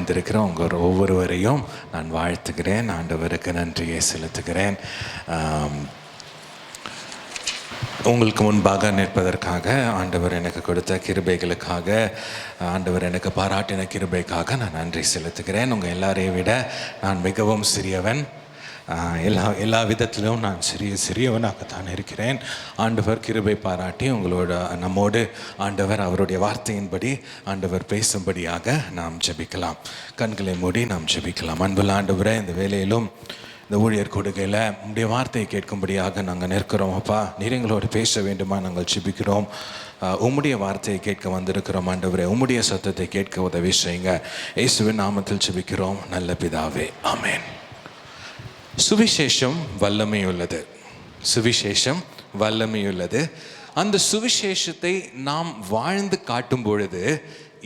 வந்திருக்கிற உங்கள் ஒவ்வொருவரையும் நான் வாழ்த்துகிறேன். ஆண்டவருக்கு நன்றியை செலுத்துகிறேன். உங்களுக்கு முன்பாக நிற்பதற்காக, ஆண்டவர் எனக்கு கொடுத்த கிருபைகளுக்காக, ஆண்டவர் எனக்கு பாராட்டின கிருபைக்காக நான் நன்றி செலுத்துகிறேன். உங்கள் எல்லாரையும் விட நான் மிகவும் சிறியவன். எல்லா விதத்திலும் நான் சிறியவனாகத்தான் இருக்கிறேன். ஆண்டவர் கிருபை பாராட்டி நம்மோடு ஆண்டவர் அவருடைய வார்த்தையின்படி ஆண்டவர் பேசும்படியாக நாம் ஜெபிக்கலாம். கண்களை மூடி நாம் ஜெபிக்கலாம். அன்புள்ள ஆண்டவரே, இந்த வேலையிலும் இந்த ஊழியர் கொடுக்கையில் உங்களுடைய வார்த்தையை கேட்கும்படியாக நாங்கள் நிற்கிறோம். அப்பா, நீர் எங்களோடு பேச வேண்டுமா நாங்கள் ஜெபிக்கிறோம். உம்முடைய வார்த்தையை கேட்க வந்திருக்கிறோம். ஆண்டவரே, உம்முடைய சத்தத்தை கேட்க உதவி செய்யுங்க. இயேசுவின் நாமத்தில் ஜெபிக்கிறோம் நல்ல பிதாவே, ஆமென். சுவிசேஷம் வல்லமையுள்ளது. சுவிசேஷம் வல்லமையுள்ளது. அந்த சுவிசேஷத்தை நாம் வாழ்ந்து காட்டும் பொழுது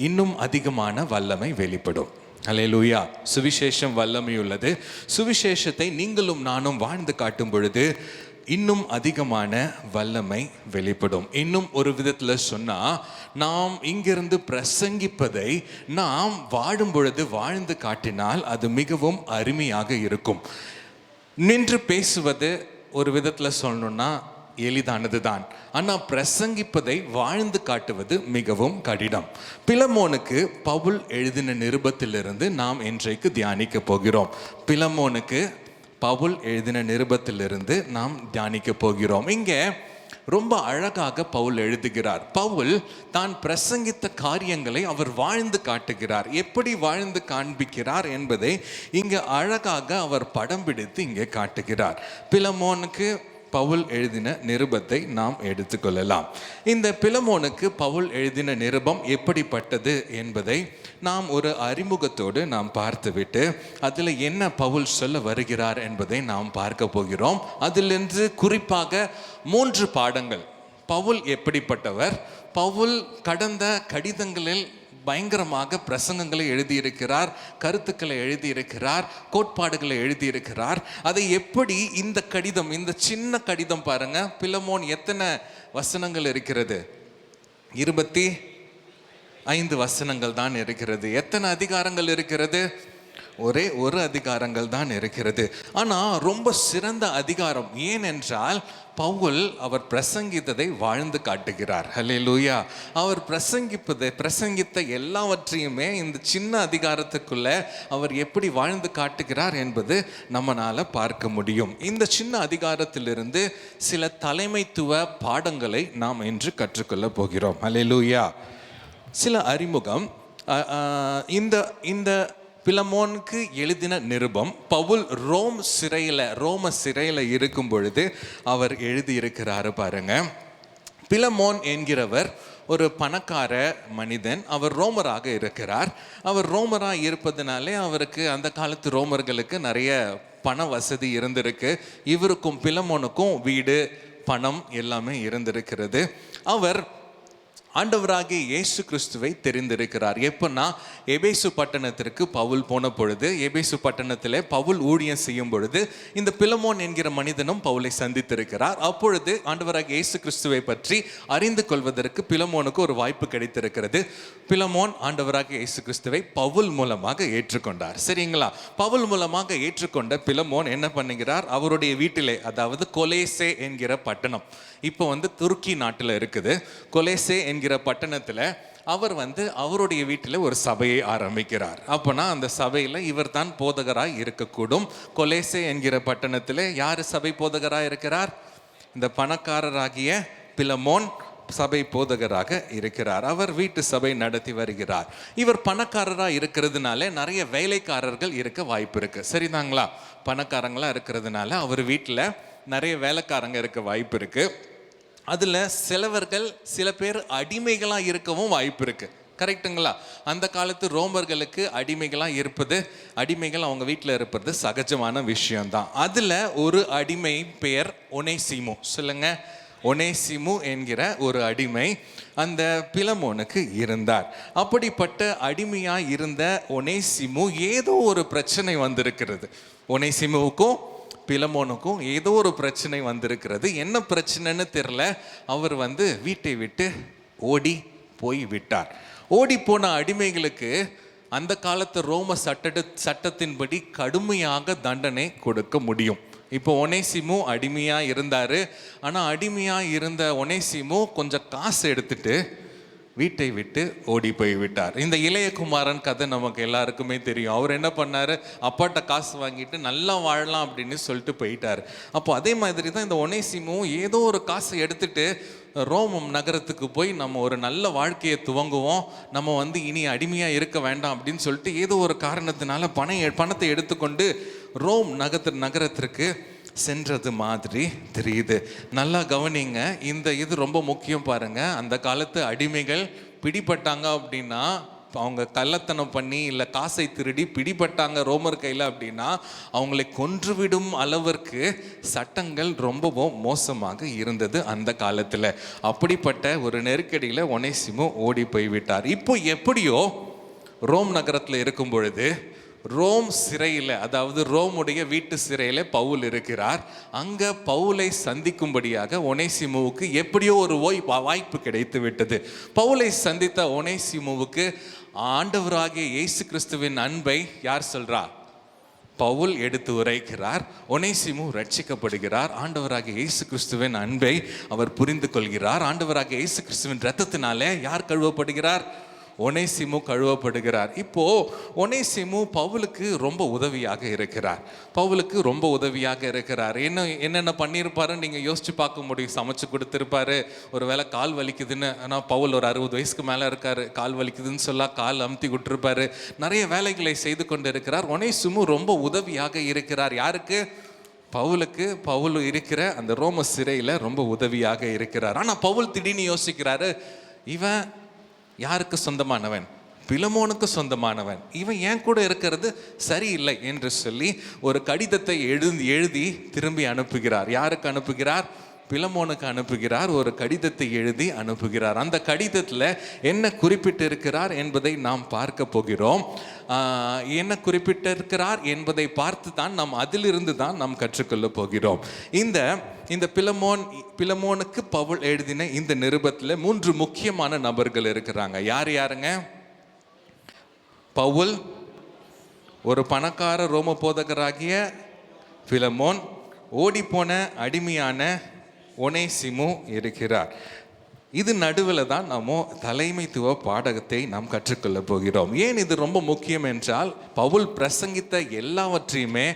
இன்னும் அதிகமான வல்லமை வெளிப்படும். அல்லேலூயா. சுவிசேஷம் வல்லமையுள்ளது. சுவிசேஷத்தை நீங்களும் நானும் வாழ்ந்து காட்டும் பொழுது இன்னும் அதிகமான வல்லமை வெளிப்படும். இன்னும் ஒரு விதத்தில் சொன்னால், நாம் இங்கிருந்து பிரசங்கிப்பதை நாம் வாழும் பொழுது வாழ்ந்து காட்டினால் அது மிகவும் அருமையாக இருக்கும். நின்று பேசுவது ஒரு விதத்தில் சொல்லணும்னா எளிதானது தான். ஆனால் பிரசங்கிப்பதை வாழ்ந்து காட்டுவது மிகவும் கடினம். பிலமோனுக்கு பவுல் எழுதின நிருபத்திலிருந்து நாம் இன்றைக்கு தியானிக்க போகிறோம். பிலமோனுக்கு பவுல் எழுதின நிருபத்திலிருந்து நாம் தியானிக்க போகிறோம். இங்கே ரொம்ப அழகாக பவுல் எழுதுகிறார். பவுல் தான் பிரசங்கித்த காரியங்களை அவர் வாழ்ந்து காட்டுகிறார். எப்படி வாழ்ந்து காண்பிக்கிறார் என்பதை இங்கே அழகாக அவர் படம் பிடித்து இங்கே காட்டுகிறார். பிலமோனுக்கு பவுல் எழுதின நிருபத்தை நாம் எடுத்துக்கொள்ளலாம். இந்த பிலமோனுக்கு பவுல் எழுதின நிருபம் எப்படிப்பட்டது என்பதை நாம் ஒரு அறிமுகத்தோடு நாம் பார்த்துவிட்டு அதில் என்ன பவுல் சொல்ல வருகிறார் என்பதை நாம் பார்க்க போகிறோம். அதிலிருந்து குறிப்பாக 3 பாடங்கள். பவுல் எப்படிப்பட்டவர்? பவுல் கடந்த கடிதங்களில் பயங்கரமாக பிரசங்கங்களை எழுதியிருக்கிறார், கருத்துக்களை எழுதியிருக்கிறார், கோட்பாடுகளை எழுதியிருக்கிறார். அதை எப்படி இந்த கடிதம், இந்த சின்ன கடிதம் பாருங்க, பிலமோன் எத்தனை வசனங்கள் இருக்கிறது? 25 வசனங்கள் தான் இருக்கிறது. எத்தனை அதிகாரங்கள் இருக்கிறது? ஒரே ஒரு அதிகாரங்கள் தான் இருக்கிறது. ஆனால் ரொம்ப சிறந்த அதிகாரம். ஏனென்றால் பவுல் அவர் பிரசங்கித்ததை வாழ்ந்து காட்டுகிறார். ஹல்லேலூயா. அவர் பிரசங்கித்த எல்லாவற்றையுமே இந்த சின்ன அதிகாரத்துக்குள்ள அவர் எப்படி வாழ்ந்து காட்டுகிறார் என்பது நம்மளால பார்க்க முடியும். இந்த சின்ன அதிகாரத்திலிருந்து சில தலைமைத்துவ பாடங்களை நாம் இன்று கற்றுக்கொள்ள போகிறோம். ஹல்லேலூயா. சில அறிமுகம். இந்த பிலமோனுக்கு எழுதின நிருபம் பவுல் ரோம சிறையில் இருக்கும் பொழுது அவர் எழுதியிருக்கிறாரு பாருங்க. பிலமோன் என்கிறவர் ஒரு பணக்கார மனிதன். அவர் ரோமராக இருக்கிறார். அவர் ரோமராக இருப்பதனாலே அவருக்கு அந்த காலத்து ரோமர்களுக்கு நிறைய பண வசதி இருந்திருக்கு. இவருக்கும் பிலமோனுக்கும் வீடு, பணம் எல்லாமே இருந்திருக்கிறது. அவர் ஆண்டவராகிய இயேசு கிறிஸ்துவை தெரிந்திருக்கிறார். எப்பன்னா, எபேசு பட்டணத்திற்கு பவுல் போன பொழுது, எபேசு பட்டணத்தில் பவுல் ஊழியம் செய்யும் பொழுது இந்த பிலமோன் என்கிற மனிதனும் பவுலை சந்தித்திருக்கிறார். அப்பொழுது ஆண்டவராகிய இயேசு கிறிஸ்துவை பற்றி அறிந்து கொள்வதற்கு பிலமோனுக்கு ஒரு வாய்ப்பு கிடைத்திருக்கிறது. பிலமோன் ஆண்டவராகிய இயேசு கிறிஸ்துவை பவுல் மூலமாக ஏற்றுக்கொண்டார். சரிங்களா? பவுல் மூலமாக ஏற்றுக்கொண்ட பிலமோன் என்ன பண்ணுகிறார்? அவருடைய வீட்டிலே, அதாவது கொலேசே என்கிற பட்டணம் இப்போ துருக்கி நாட்டில் இருக்குது. கொலேசே என்கிற பட்டணத்தில் அவர் அவருடைய வீட்டில் ஒரு சபையை ஆரம்பிக்கிறார். அப்போனா அந்த சபையில் இவர் தான் போதகராய் இருக்கக்கூடும். கொலேசே என்கிற பட்டணத்தில் யார் சபை போதகராக இருக்கிறார்? இந்த பணக்காரராகிய பிலமோன் சபை போதகராக இருக்கிறார். அவர் வீட்டு சபை நடத்தி வருகிறார். இவர் பணக்காரராக இருக்கிறதுனால நிறைய வேலைக்காரர்கள் இருக்க வாய்ப்பு இருக்கு. சரிதாங்களா? பணக்காரங்களா இருக்கிறதுனால அவர் வீட்டில் நிறைய வேலைக்காரங்க இருக்க வாய்ப்பு இருக்கு. அதில் சில பேர் அடிமைகளாக இருக்கவும் வாய்ப்பு இருக்கு. கரெக்டுங்களா? அந்த காலத்து ரோமர்களுக்கு அடிமைகள் அவங்க வீட்டில் இருப்பது சகஜமான விஷயம்தான். அதில் ஒரு அடிமை பெயர் ஒனேசிமு. சொல்லுங்க. ஒனேசிமு என்கிற ஒரு அடிமை அந்த பிலமோனுக்கு இருந்தார். அப்படிப்பட்ட அடிமையாக இருந்த ஒனேசிமு ஏதோ ஒரு பிரச்சனை வந்திருக்கிறது. ஒனேசிமுவுக்கும் பிலமோனுக்கும் ஏதோ ஒரு பிரச்சனை வந்திருக்கிறது. என்ன பிரச்சனைன்னு தெரியல. அவர் வீட்டை விட்டு ஓடி போய் விட்டார். ஓடி போன அடிமைகளுக்கு அந்த காலத்து ரோம சட்டத்தின்படி கடுமையாக தண்டனை கொடுக்க முடியும். இப்போ ஒனேசிமு அடிமையாக இருந்தார். ஆனால் அடிமையாக இருந்த ஒனேசிமு கொஞ்சம் காசு எடுத்துட்டு வீட்டை விட்டு ஓடி போய் விட்டார். இந்த இளைய குமாரன் கதை நமக்கு எல்லாருக்குமே தெரியும். அவர் என்ன பண்ணார், அப்பாட்ட காசு வாங்கிட்டு நல்லா வாழலாம் அப்படின்னு சொல்லிட்டு போயிட்டார். அப்போ அதே மாதிரி தான் இந்த ஒனேசிமு ஏதோ ஒரு காசை எடுத்துட்டு ரோமம் நகரத்துக்கு போய் நம்ம ஒரு நல்ல வாழ்க்கையை துவங்குவோம், நம்ம இனி அடிமையாக இருக்க வேண்டாம் அப்படின்னு சொல்லிட்டு ஏதோ ஒரு காரணத்தினால பணத்தை எடுத்துக்கொண்டு ரோம் நகரத்திற்கு சென்றது மாதிரி தெரியுது. நல்லா கவனிங்க, இது ரொம்ப முக்கியம் பாருங்க. அந்த காலத்து அடிமைகள் பிடிபட்டாங்க அப்படின்னா, அவங்க கள்ளத்தனம் பண்ணி இல்லை காசை திருடி பிடிபட்டாங்க ரோமர் கையில் அப்படின்னா, அவங்களை கொன்றுவிடும் அளவிற்கு சட்டங்கள் ரொம்பவும் மோசமாக இருந்தது அந்த காலத்தில். அப்படிப்பட்ட ஒரு நெருக்கடியில் ஒனேசிமு ஓடி போய்விட்டார். இப்போ எப்படியோ ரோம் நகரத்தில் இருக்கும் பொழுது ரோம் சிறையில், அதாவது ரோமுடைய வீட்டு சிறையில் பவுல் இருக்கிறார். அங்கே பவுலை சந்திக்கும்படியாக ஒனேசிமுவுக்கு எப்படியோ ஒரு வாய்ப்பு கிடைத்து விட்டது. பவுலை சந்தித்த ஒனேசிமுவுக்கு ஆண்டவராகிய இயேசு கிறிஸ்துவின் அன்பை யார் சொல்றார்? பவுல் எடுத்து உரைக்கிறார். ஒனேசிமு ரட்சிக்கப்படுகிறார். ஆண்டவராகிய இயேசு கிறிஸ்துவின் அன்பை அவர் புரிந்து கொள்கிறார். ஆண்டவராகிய இயேசு கிறிஸ்துவின் இரத்தத்தினாலே யார் கழுவப்படுகிறார்? ஒனேசிமு கழுவப்படுகிறார். இப்போ ஒனேசிமு பவுலுக்கு ரொம்ப உதவியாக இருக்கிறார். என்னென்ன பண்ணியிருப்பாரு நீங்க யோசிச்சு பார்க்க முடியும். சமைச்சு கொடுத்துருப்பாரு, ஒரு வேளை கால் வலிக்குதுன்னு, ஆனால் பவுல் ஒரு 60 வயசுக்கு மேலே இருக்காரு, கால் வலிக்குதுன்னு சொல்ல கால் அமுத்தி விட்டுருப்பாரு. நிறைய வேலைகளை செய்து கொண்டு இருக்கிறார். ஒனேசிமு ரொம்ப உதவியாக இருக்கிறார். யாருக்கு? பவுலுக்கு. பவுல் இருக்கிற அந்த ரோம சிறையில் ரொம்ப உதவியாக இருக்கிறார். ஆனால் பவுல் திடீர்னு யோசிக்கிறாரு, இவன் யாருக்கு சொந்தமானவன்? பிலமோனுக்கு சொந்தமானவன். இவன் ஏன் கூட இருக்கிறது சரியில்லை என்று சொல்லி ஒரு கடிதத்தை எழுதி திரும்பி அனுப்புகிறார். யாருக்கு அனுப்புகிறார்? பிலமோனுக்கு அனுப்புகிறார். ஒரு கடிதத்தை எழுதி அனுப்புகிறார். அந்த கடிதத்தில் என்ன குறிப்பிட்டிருக்கிறார் என்பதை நாம் பார்க்க போகிறோம். என்ன குறிப்பிட்டிருக்கிறார் என்பதை பார்த்து தான் அதிலிருந்து தான் நாம் கற்றுக்கொள்ள போகிறோம். இந்த பிலமோனுக்கு பவுல் எழுதின இந்த நிருபத்தில் 3 முக்கியமான நபர்கள் இருக்கிறாங்க. யாருங்க? பவுல், ஒரு பணக்கார ரோம போதகராகிய பிலமோன், ஓடிப்போன அடிமையான ஒனேசிமு இருக்கிறார். இது நடுவில் தான் நம்ம தலைமைத்துவ பாடகத்தை நாம் கற்றுக்கொள்ள போகிறோம். ஏன் இது ரொம்ப முக்கியம் என்றால், பவுல் பிரசங்கித்த எல்லாவற்றையுமே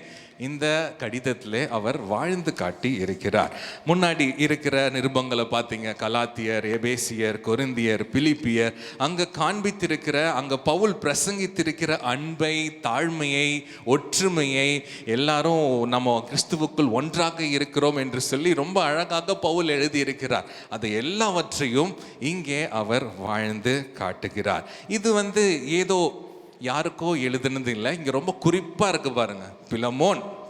இந்த கடிதத்திலே அவர் வாழ்ந்து காட்டி இருக்கிறார். முன்னாடி இருக்கிற நிருபங்களை பார்த்தீங்க, கலாத்தியர், எபேசியர், கொரிந்தியர், பிலிப்பியர். அங்கே பவுல் பிரசங்கித்திருக்கிற அன்பை, தாழ்மையை, ஒற்றுமையை, எல்லாரும் நம்ம கிறிஸ்துவுக்குள் ஒன்றாக இருக்கிறோம் என்று சொல்லி ரொம்ப அழகாக பவுல் எழுதியிருக்கிறார். அதை எல்லாவற்றையும் இங்கே அவர் வாழ்ந்து காட்டுகிறார். இது ஏதோ யாருக்கோ எழுதுனது இல்லை, இங்கே ரொம்ப குறிப்பாக இருக்கு பாருங்க.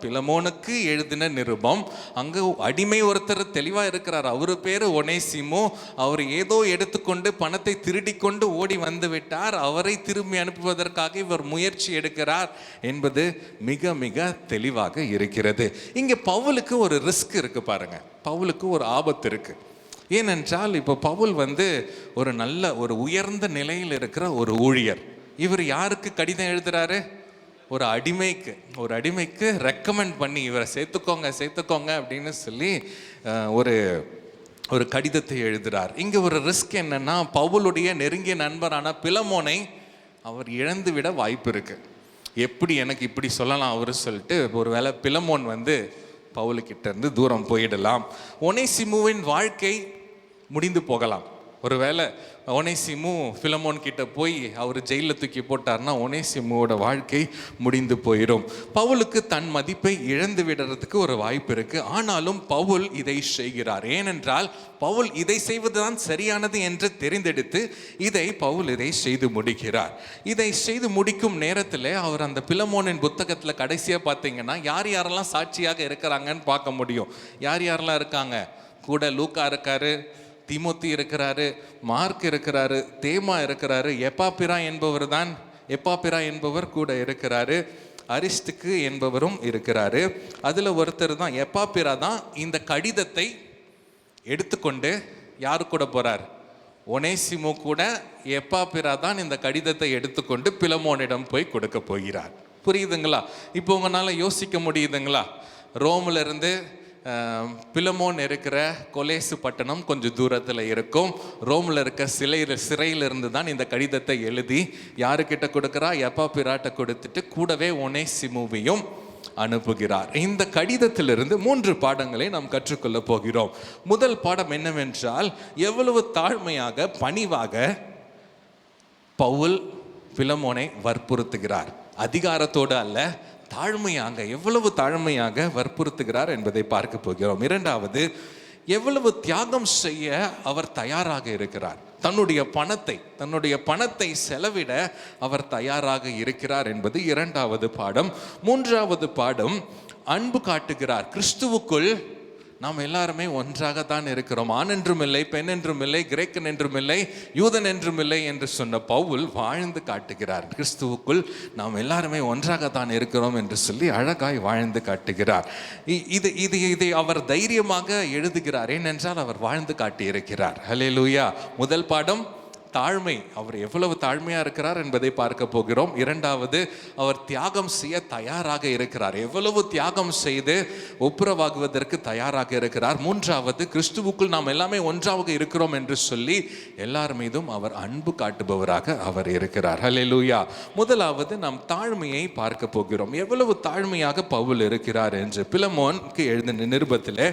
பிலமோனுக்கு எழுதின நிருபம். அங்கே அடிமை ஒருத்தர் தெளிவாக இருக்கிறார். அவர் பேர் ஒனேசிமு. அவர் ஏதோ எடுத்துக்கொண்டு பணத்தை திருடி கொண்டு ஓடி வந்து விட்டார். அவரை திரும்பி அனுப்புவதற்காக இவர் முயற்சி எடுக்கிறார் என்பது மிக மிக தெளிவாக இருக்கிறது. இங்கே பவுலுக்கு ஒரு ரிஸ்க் இருக்கு பாருங்க. பவுலுக்கு ஒரு ஆபத்து இருக்கு. ஏனென்றால் இப்போ பவுல் ஒரு உயர்ந்த நிலையில் இருக்கிற ஒரு ஊழியர். இவர் யாருக்கு கடிதம் எழுதுறாரு? ஒரு அடிமைக்கு ரெக்கமெண்ட் பண்ணி இவரை சேர்த்துக்கோங்க அப்படின்னு சொல்லி ஒரு கடிதத்தை எழுதுறார். இங்கே ஒரு ரிஸ்க் என்னன்னா, பவுலுடைய நெருங்கிய நண்பரான பிலமோனை அவர் இழந்து விட வாய்ப்பு இருக்கு. எப்படி எனக்கு இப்படி சொல்லலாம் அவர் சொல்லிட்டு, ஒருவேளை பிலமோன் பவுலுக்கிட்ட இருந்து தூரம் போயிடலாம். ஒனேசிமுவின் வாழ்க்கை முடிந்து போகலாம். ஒருவேளை ஒனேசிமு பிலமோன் கிட்ட போய் அவர் ஜெயிலில் தூக்கி போட்டார்னா ஒனேசிமுவோட வாழ்க்கை முடிந்து போயிடும். பவுலுக்கு தன் மதிப்பை இழந்து விடுறதுக்கு ஒரு வாய்ப்பு இருக்கு. ஆனாலும் பவுல் இதை செய்கிறார். ஏனென்றால் பவுல் இதை செய்வதுதான் சரியானது என்று தெரிந்தெடுத்து பவுல் இதை செய்து முடிக்கிறார். இதை செய்து முடிக்கும் நேரத்தில் அவர் அந்த பிலமோனின் புத்தகத்தில் கடைசியாக பார்த்தீங்கன்னா யாரெல்லாம் சாட்சியாக இருக்கிறாங்கன்னு பார்க்க முடியும். யாரெல்லாம் இருக்காங்க? கூட லூக்கா இருக்காரு, தீமோத்தி இருக்கிறாரு, மார்க் இருக்கிறாரு, தேமா இருக்கிறாரு, எப்பாப்பிரா என்பவர் கூட இருக்கிறாரு, அரிஸ்துக்கு என்பவரும் இருக்கிறாரு. அதில் ஒருத்தர் தான் எப்பாப்பிரா தான் இந்த கடிதத்தை எடுத்துக்கொண்டு யாரு கூட போறார்? ஒனேசிமு கூட எப்பாப்பிரா தான் இந்த கடிதத்தை எடுத்துக்கொண்டு பிலமோனிடம் போய் கொடுக்க போகிறார். புரியுதுங்களா? இப்போ உங்களால் யோசிக்க முடியுதுங்களா? ரோமில் இருந்து பிலமோன் இருக்கிற கொலேசு பட்டணம் கொஞ்சம் தூரத்தில் இருக்கும். ரோமில் இருக்க சிறையிலிருந்து தான் இந்த கடிதத்தை எழுதி யாருக்கிட்ட கொடுக்குறா? எப்பாப்பிராட்ட கொடுத்துட்டு கூடவே ஒனேசிமுவையும் அனுப்புகிறார். இந்த கடிதத்திலிருந்து 3 பாடங்களை நாம் கற்றுக்கொள்ள போகிறோம். முதல் பாடம் என்னவென்றால், எவ்வளவு தாழ்மையாக பணிவாக பவுல் பிலமோனை வற்புறுத்துகிறார். அதிகாரத்தோடு அல்ல, தாழ்மையாக, எவ்வளவு தாழ்மையாக வற்புறுத்துகிறார் என்பதை பார்க்க போகிறோம். இரண்டாவது, எவ்வளவு தியாகம் செய்ய அவர் தயாராக இருக்கிறார். தன்னுடைய பணத்தை செலவிட அவர் தயாராக இருக்கிறார் என்பது இரண்டாவது பாடம். மூன்றாவது பாடம், அன்பு காட்டுகிறார். கிறிஸ்துவுக்குள் நாம் எல்லாருமே ஒன்றாகத்தான் இருக்கிறோம். ஆண் என்றும் இல்லை, பெண் என்றும் இல்லை, கிரேக்கன் என்றும் இல்லை, யூதன் என்றும் இல்லை என்று சொன்ன பவுல் வாழ்ந்து காட்டுகிறார். கிறிஸ்துவுக்குள் நாம் எல்லாருமே ஒன்றாகத்தான் இருக்கிறோம் என்று சொல்லி அழகாய் வாழ்ந்து காட்டுகிறார். இதை அவர் தைரியமாக எழுதுகிறார். ஏனென்றால் அவர் வாழ்ந்து காட்டியிருக்கிறார். ஹல்லேலூயா. முதல் பாடம் தாழ்மை. அவர் எவ்வளவு தாழ்மையாக இருக்கிறார் என்பதை பார்க்க போகிறோம். இரண்டாவது, அவர் தியாகம் செய்ய தயாராக இருக்கிறார். எவ்வளவு தியாகம் செய்து ஒப்புரவாகுவதற்கு தயாராக இருக்கிறார். மூன்றாவது, கிறிஸ்துவுக்குள் நாம் எல்லாமே ஒன்றாக இருக்கிறோம் என்று சொல்லி எல்லார் மீதும் அவர் அன்பு காட்டுபவராக அவர் இருக்கிறார். ஹல்லேலூயா. முதலாவது நாம் தாழ்மையை பார்க்க போகிறோம். எவ்வளவு தாழ்மையாக பவுல் இருக்கிறார் என்று பிலமோனுக்கு எழுதின நிருபத்தில்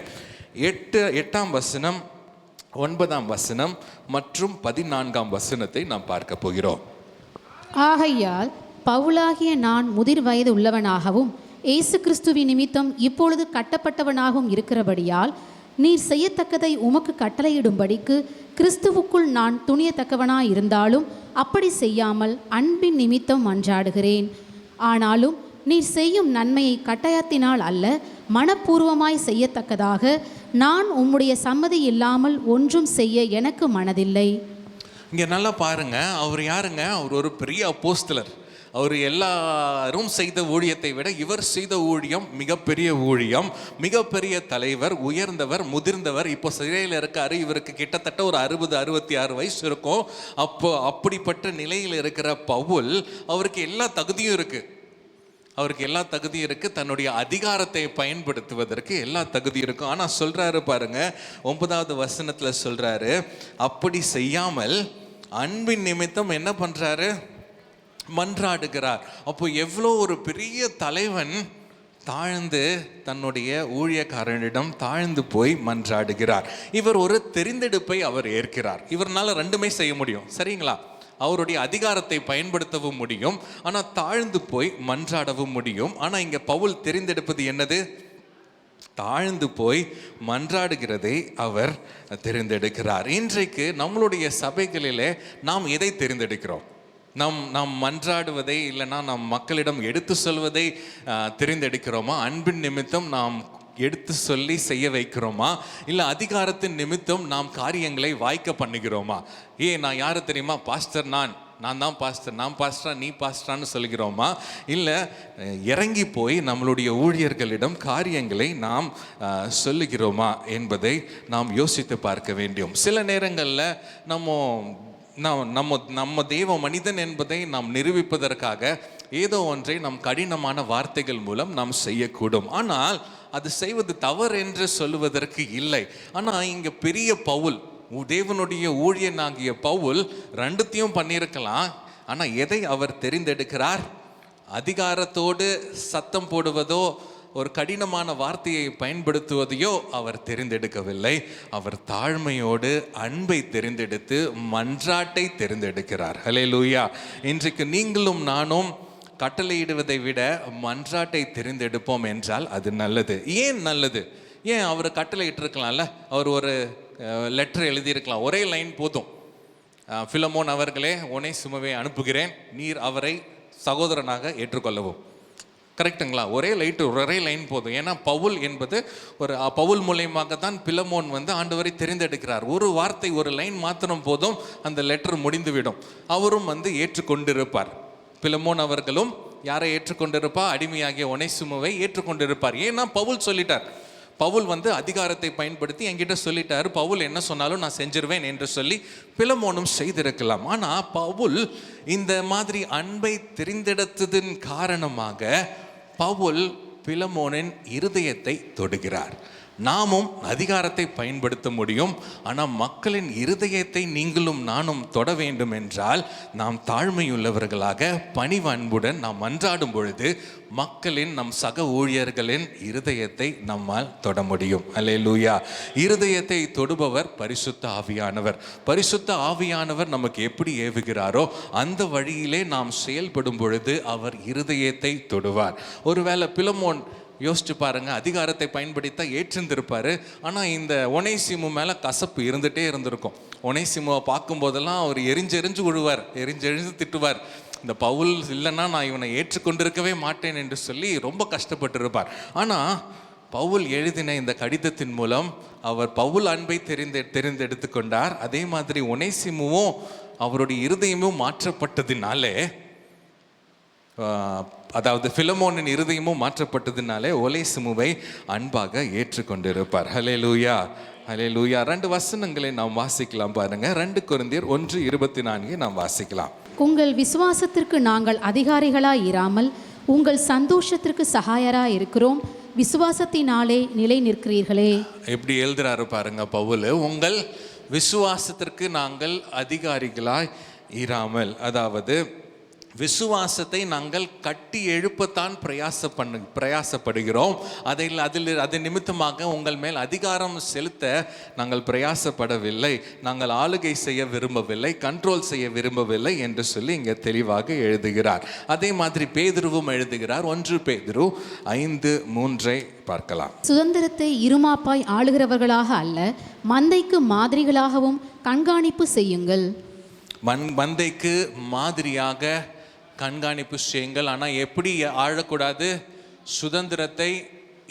8ஆம் வசனம், 9ஆம் வசனம் மற்றும் 14ஆம் வசனத்தை நாம் பார்க்க போகிறோம். ஆகையால் பவுலாகிய நான் முதிர் வயது உள்ளவனாகவும் இயேசு கிறிஸ்துவின் நிமித்தம் இப்பொழுது கட்டப்பட்டவனாகவும் இருக்கிறபடியால் நீர் செய்யத்தக்கதை உமக்கு கட்டளையிடும்படிக்கு கிறிஸ்துவுக்குள் நான் துணியத்தக்கவனாயிருந்தாலும் அப்படி செய்யாமல் அன்பின் நிமித்தம் மன்றாடுகிறேன். ஆனாலும் நீர் செய்யும் நன்மையை கட்டாயத்தினால் அல்ல, மனப்பூர்வமாய் செய்யத்தக்கதாக நான் உம்முடைய சம்மதி இல்லாமல் ஒன்றும் செய்ய எனக்கு மனதில்லை. இங்கே நல்லா பாருங்க, அவர் யாருங்க? அவர் ஒரு பெரிய அப்போஸ்தலர். அவர் எல்லாரும் செய்த ஊழியத்தை விட இவர் செய்த ஊழியம் மிகப்பெரிய ஊழியம், மிகப்பெரிய தலைவர், உயர்ந்தவர், முதிர்ந்தவர். இப்போ சிறையில் இருக்காரு. இவருக்கு கிட்டத்தட்ட ஒரு 60-66 வயசு இருக்கும். அப்படிப்பட்ட நிலையில் இருக்கிற பவுல், அவருக்கு எல்லா தகுதியும் இருக்கு. தன்னுடைய அதிகாரத்தை பயன்படுத்துவதற்கு எல்லா தகுதியும் இருக்கும். ஆனால் சொல்றாரு பாருங்க, 9வது வசனத்தில் சொல்றாரு, அப்படி செய்யாமல் அன்பின் நிமித்தம் என்ன பண்றாரு? மன்றாடுகிறார். அப்போ எவ்வளோ ஒரு பெரிய தலைவன் தாழ்ந்து தன்னுடைய ஊழியக்காரனிடம் தாழ்ந்து போய் மன்றாடுகிறார். இவர் ஒரு தெரிந்தெடுப்பை அவர் ஏற்கிறார். இவர்னால 2மே செய்ய முடியும். சரிங்களா? அவருடைய அதிகாரத்தை பயன்படுத்தவும் முடியும், ஆனால் தாழ்ந்து போய் மன்றாடவும் முடியும். ஆனால் இங்கே பவுல் தெரிந்தெடுப்பது என்னது? தாழ்ந்து போய் மன்றாடுகிறதை அவர் தெரிந்தெடுக்கிறார். இன்றைக்கு நம்மளுடைய சபைகளிலே நாம் எதை தெரிந்தெடுக்கிறோம்? நாம் மன்றாடுவதை, இல்லைன்னா நாம் மக்களிடம் எடுத்து சொல்வதை தெரிந்தெடுக்கிறோமா? அன்பின் நிமித்தம் நாம் எடுத்து சொல்லி செய்ய வைக்கிறோமா? இல்லை அதிகாரத்தின் நிமித்தம் நாம் காரியங்களை வாய்க்க பண்ணுகிறோமா? நான் யாரு தெரியுமா? பாஸ்டர், நான் தான் பாஸ்டர், நான் பாஸ்டரா, நீ பாஸ்டரான்னு சொல்கிறோமா? இல்லை இறங்கி போய் நம்மளுடைய ஊழியர்களிடம் காரியங்களை நாம் சொல்லுகிறோமா என்பதை நாம் யோசித்து பார்க்க வேண்டும். சில நேரங்களில் நம்ம தெய்வ மனிதன் என்பதை நாம் நிரூபிப்பதற்காக ஏதோ ஒன்றை நம் கடினமான வார்த்தைகள் மூலம் நாம் செய்யக்கூடும். ஆனால் அது செய்வது தவறு என்று சொல்லுவதற்கு இல்லை. ஆனால் இங்கே பெரிய பவுல், தேவனுடைய ஊழியனாகிய பவுல் 2த்தையும் பண்ணியிருக்கலாம். ஆனால் எதை அவர் தெரிந்தெடுக்கிறார்? அதிகாரத்தோடு சத்தம் போடுவதோ ஒரு கடினமான வார்த்தையை பயன்படுத்துவதையோ அவர் தெரிந்தெடுக்கவில்லை. அவர் தாழ்மையோடு அன்பை தெரிந்தெடுத்து மன்றாட்டை தெரிந்தெடுக்கிறார். ஹல்லேலூயா. இன்றைக்கு நீங்களும் நானும் கட்டளையிடுவதை விட மன்றாட்டை தெரிந்தெடுப்போம் என்றால் அது நல்லது. ஏன் நல்லது? ஏன் அவர் கட்டளையிட்டிருக்கலாம்ல? அவர் ஒரு லெட்டர் எழுதியிருக்கலாம். ஒரே லைன் போதும். பிலமோன் அவர்களே, ஒனேசிமுவை அனுப்புகிறேன், நீர் அவரை சகோதரனாக ஏற்றுக்கொள்ளவும். கரெக்டுங்களா? ஒரே லைன் போதும். ஏன்னா பவுல் என்பது பவுல் மூலயமாக தான் பிலமோன் ஆண்டவரை தெரிந்தெடுக்கிறார். ஒரு வார்த்தை, ஒரு லைன் மாத்திரம் போதும், அந்த லெட்டர் முடிந்துவிடும். அவரும் ஏற்றுக்கொண்டிருப்பார். பிலமோன் அவர்களும் யாரை ஏற்றுக்கொண்டிருப்பார்? அடிமையாகிய ஒனேசிமுவை ஏற்றுக்கொண்டிருப்பார். ஏன்னா பவுல் சொல்லிட்டார். பவுல் அதிகாரத்தை பயன்படுத்தி என்கிட்ட சொல்லிட்டாரு, பவுல் என்ன சொன்னாலும் நான் செஞ்சிருவேன் என்று சொல்லி பிலமோனும் செய்திருக்கலாம். ஆனால் பவுல் இந்த மாதிரி அன்பை தெரிந்தெடுத்ததின் காரணமாக பவுல் பிலமோனின் இருதயத்தை தொடுகிறார். நாமும் அதிகாரத்தை பயன்படுத்த முடியும், ஆனால் மக்களின் இருதயத்தை நீங்களும் நானும் தொட வேண்டும் என்றால் நாம் தாழ்மையுள்ளவர்களாக பணிவன்புடன் நாம் மன்றாடும் பொழுது மக்களின், நம் சக ஊழியர்களின் இருதயத்தை நம்மால் தொட முடியும். அல்லேலூயா. இருதயத்தை தொடுபவர் பரிசுத்த ஆவியானவர். பரிசுத்த ஆவியானவர் நமக்கு எப்படி ஏவுகிறாரோ அந்த வழியிலே நாம் செயல்படும் பொழுது அவர் இருதயத்தை தொடுவார். ஒருவேளை பிலமோன் யோசிச்சு பாருங்க, அதிகாரத்தை பயன்படுத்த ஏற்றிருந்திருப்பாரு, ஆனால் இந்த ஒனேசிமு மேலே கசப்பு இருந்துகிட்டே இருந்திருக்கும். ஒனேசிமுவை பார்க்கும்போதெல்லாம் அவர் எரிஞ்செறிஞ்சு விழுவார், எரிஞ்செறிஞ்சு திட்டுவார். இந்த பவுல் இல்லைன்னா நான் இவனை ஏற்றுக்கொண்டிருக்கவே மாட்டேன் என்று சொல்லி ரொம்ப கஷ்டப்பட்டிருப்பார். ஆனால் பவுல் எழுதின இந்த கடிதத்தின் மூலம் அவர் பவுல் அன்பை தெரிந்தெடுத்து கொண்டார். அதே மாதிரி ஒனேசிமுவும் அவருடைய இருதயமும் மாற்றப்பட்டதினாலே, அதாவது பிலமோனின் இருதயமும் மாற்றப்பட்டதினாலே ஒனேசிமுவை அன்பாக ஏற்றுக்கொண்டிருப்பார். ஹல்லேலூயா, ஹல்லேலூயா. 2 வசனங்களை நாம் வாசிக்கலாம் பாருங்க. 2 கொரிந்தியர் 1:24 நாம் வாசிக்கலாம். உங்கள் விசுவாசத்திற்கு நாங்கள் அதிகாரிகளாய் இராமல் உங்கள் சந்தோஷத்திற்கு சகாயராய் இருக்கிறோம், விசுவாசத்தினாலே நிலை நிற்கிறீர்களே. எப்படி எழுதுறாரு பாருங்க பவுல், உங்கள் விசுவாசத்திற்கு நாங்கள் அதிகாரிகளாய் இராமல், அதாவது விசுவாசத்தை நாங்கள் கட்டி எழுப்பத்தான் பிரயாசப்படுகிறோம். அது நிமித்தமாக உங்கள் மேல் அதிகாரம் செலுத்த நாங்கள் பிரயாசப்படவில்லை, நாங்கள் ஆளுகை செய்ய விரும்பவில்லை, கண்ட்ரோல் செய்ய விரும்பவில்லை என்று சொல்லி இங்கே தெளிவாக எழுதுகிறார். அதே மாதிரி பேதுருவும் எழுதுகிறார். 1 பேதுரு 5:3 பார்க்கலாம். சுதந்திரத்தை இருமாப்பாய் ஆளுகிறவர்களாக அல்ல, மந்தைக்கு மாதிரிகளாகவும் கண்காணிப்பு செய்யுங்கள். மந்தைக்கு மாதிரியாக கண்காணிப்பு செய்யுங்கள். ஆனால் எப்படி ஆளக்கூடாது? சுதந்திரத்தை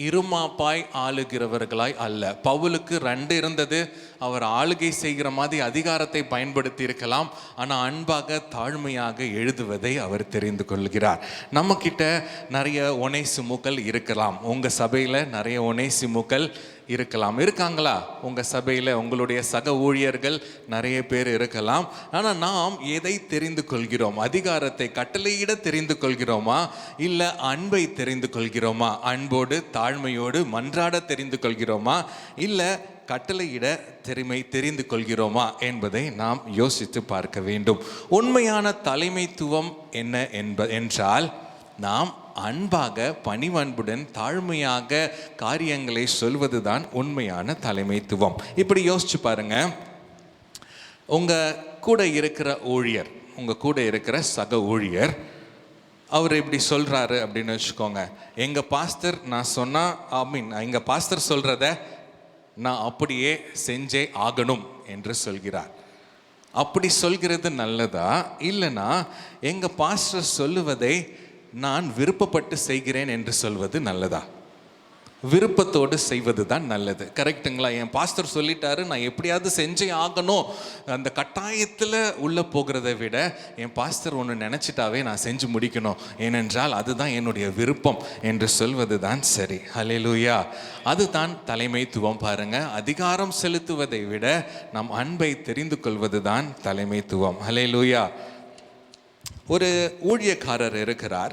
இருமாப்பாய் ஆளுகிறவர்களாய் அல்ல. பவுலுக்கு 2 இருந்தது. அவர் ஆளுகை செய்கிற மாதிரி அதிகாரத்தை பயன்படுத்தி இருக்கலாம், ஆனால் அன்பாக தாழ்மையாக எழுதுவதை அவர் தெரிந்து கொள்கிறார். நம்மக்கிட்ட நிறைய ஒனேசிமுக்கள் இருக்கலாம். உங்கள் சபையில் நிறைய ஒனேசிமுக்கள் இருக்கலாம். இருக்காங்களா? உங்கள் சபையில் உங்களுடைய சக ஊழியர்கள் நிறைய பேர் இருக்கலாம். ஆனால் நாம் எதை தெரிந்து கொள்கிறோம்? அதிகாரத்தை கட்டளையிட தெரிந்து கொள்கிறோமா, இல்லை அன்பை தெரிந்து கொள்கிறோமா? அன்போடு தாழ்மையோடு மன்றாட தெரிந்து கொள்கிறோமா, இல்லை கட்டளையிட தெரிந்து கொள்கிறோமா என்பதை நாம் யோசித்து பார்க்க வேண்டும். உண்மையான தலைமைத்துவம் என்ன என்றால், நாம் அன்பாக பணிவன்புடன் தாழ்மையாக காரியங்களை சொல்வதுதான் உண்மையான தலைமைத்துவம். இப்படி யோசிச்சு பாருங்க, உங்கள் கூட இருக்கிற ஊழியர், உங்கள் கூட இருக்கிற சக ஊழியர், அவர் இப்படி சொல்கிறாரு அப்படின்னு வச்சுக்கோங்க. எங்கள் பாஸ்டர் நான் சொன்னால் எங்கள் பாஸ்டர் சொல்கிறத நான் அப்படியே செஞ்சே ஆகணும் என்று சொல்கிறார். அப்படி சொல்கிறது நல்லதா, இல்லைனா எங்கள் பாஸ்டர் சொல்லுவதை நான் விருப்பப்பட்டு செய்கிறேன் என்று சொல்வது நல்லதா? விருப்பத்தோடு செய்வது தான் நல்லது. கரெக்டுங்களா? என் பாஸ்டர் சொல்லிட்டாரு, நான் எப்படியாவது செஞ்சே ஆகணும், அந்த கட்டாயத்தில் உள்ளே போகிறத விட என் பாஸ்டர் ஒன்று நினச்சிட்டாவே நான் செஞ்சு முடிக்கணும், ஏனென்றால் அதுதான் என்னுடைய விருப்பம் என்று சொல்வது தான் சரி. ஹல்லேலூயா. அதுதான் தலைமைத்துவம். பாருங்க, அதிகாரம் செலுத்துவதை விட நம் அன்பை தெரிந்து கொள்வது தான் தலைமைத்துவம். ஹல்லேலூயா. ஒரு ஊழியக்காரர் இருக்கிறார்.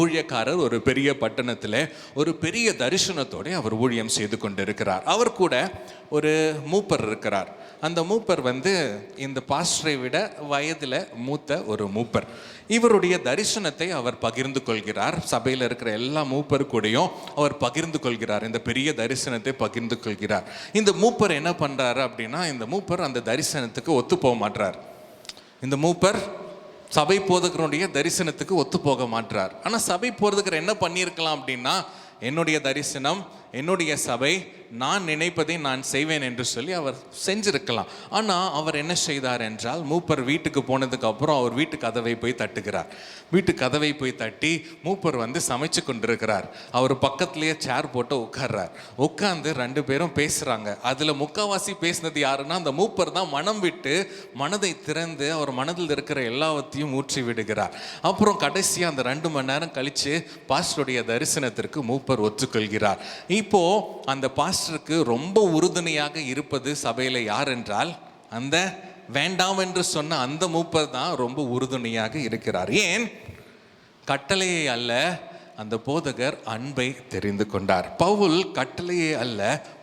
ஊழியக்காரர் ஒரு பெரிய பட்டணத்தில் ஒரு பெரிய தரிசனத்தோடு அவர் ஊழியம் செய்து கொண்டு இருக்கிறார். அவர் கூட ஒரு மூப்பர் இருக்கிறார். அந்த மூப்பர் இந்த பாஸ்டரை விட வயதில் மூத்த ஒரு மூப்பர். இவருடைய தரிசனத்தை அவர் பகிர்ந்து கொள்கிறார். சபையில் இருக்கிற எல்லா மூப்பர் கூடயும் அவர் பகிர்ந்து கொள்கிறார். இந்த பெரிய தரிசனத்தை பகிர்ந்து கொள்கிறார். இந்த மூப்பர் என்ன பண்ணுறாரு அப்படின்னா, இந்த மூப்பர் அந்த தரிசனத்துக்கு ஒத்து போக மாட்டார். இந்த மூப்பர் சபை போதகருடைய தரிசனத்துக்கு ஒத்து போக மாட்டார். ஆனால் சபை போதகர் என்ன பண்ணியிருக்கலாம் அப்படின்னா, என்னுடைய தரிசனம், என்னுடைய சபை, நான் நினைப்பதை நான் செய்வேன் என்று சொல்லி அவர் செஞ்சிருக்கலாம். ஆனால் அவர் என்ன செய்தார் என்றால், மூப்பர் வீட்டுக்கு போனதுக்கு அப்புறம் அவர் வீட்டு கதவை போய் தட்டுகிறார். வீட்டு கதவை போய் தட்டி மூப்பர் வந்து சமைச்சு கொண்டிருக்கிறார். அவர் பக்கத்துலேயே சேர் போட்டு உட்கார்றார். உட்காந்து 2 பேரும் பேசுகிறாங்க. அதில் முக்கால்வாசி பேசினது யாருன்னா அந்த மூப்பர் தான். மனம் விட்டு மனதை திறந்து அவர் மனதில் இருக்கிற எல்லாவற்றையும் ஊற்றி விடுகிறார். அப்புறம் கடைசியாக அந்த 2 மணி நேரம் கழித்து பாஸ்டருடைய தரிசனத்திற்கு மூப்பர் ஒத்துக்கொள்கிறார். இப்போ அந்த பாஸ்டருக்கு ரொம்ப உறுதுணையாக இருப்பது சபையில் யார் என்றால், அந்த வேண்டாம் என்று சொன்ன அந்த மூப்பர் தான் ரொம்ப உறுதுணையாக இருக்கிறார். ஏன்? கட்டளையை அல்ல, அந்த போதகர் அன்பை தெரிந்து கொண்டார். பவுல் கட்டளையை அல்ல,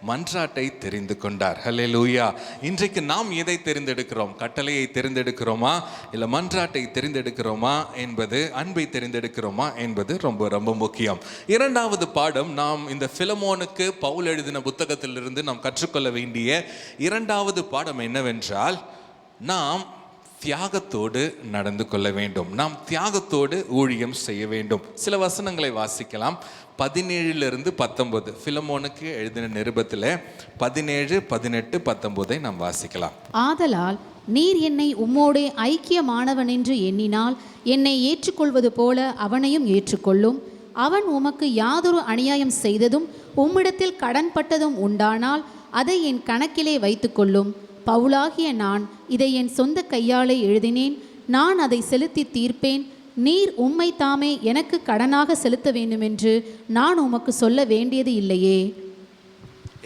மன்றாட்டை தெரிந்து கொண்டார். ஹல்லேலூயா. இன்றைக்கு நாம் எதை தெரிந்தெடுக்கிறோம்? கட்டளையை தெரிந்தெடுக்கிறோமா, இல்லை மன்றாட்டை தெரிந்தெடுக்கிறோமா என்பது, அன்பை தெரிந்தெடுக்கிறோமா என்பது ரொம்ப ரொம்ப முக்கியம். 2வது பாடம், நாம் இந்த பிலமோனுக்கு பவுல் எழுதின புத்தகத்திலிருந்து நாம் கற்றுக்கொள்ள வேண்டிய 2வது பாடம் என்னவென்றால், நாம் தியாகத்தோடு நடந்து கொள்ள வேண்டும். நாம் தியாகத்தோடு ஊழியம் செய்ய வேண்டும். சில வசனங்களை வாசிக்கலாம். 17-19 பிலமோனுக்கு எழுதின நிருபத்தில் 17, 18, 19 நாம் வாசிக்கலாம். ஆதலால் நீர் என்னை உம்மோடே ஐக்கியமானவன் என்று எண்ணினால் என்னை ஏற்றுக்கொள்வது போல அவனையும் ஏற்றுக்கொள்ளும். அவன் உமக்கு யாதொரு அநியாயம் செய்ததும் உம்மிடத்தில் கடன்பட்டதும் உண்டானால் அதை என் கணக்கிலே வைத்துக்கொள்ளும். பவுலாகிய நான் இதை என் சொந்த கையாலே எழுதினேன். நான் அதை செலுத்தி தீர்ப்பேன். நீர் உம்மை தாமே எனக்கு கடனாக செலுத்த வேண்டுமென்று நான் உமக்கு சொல்ல வேண்டியது இல்லையே.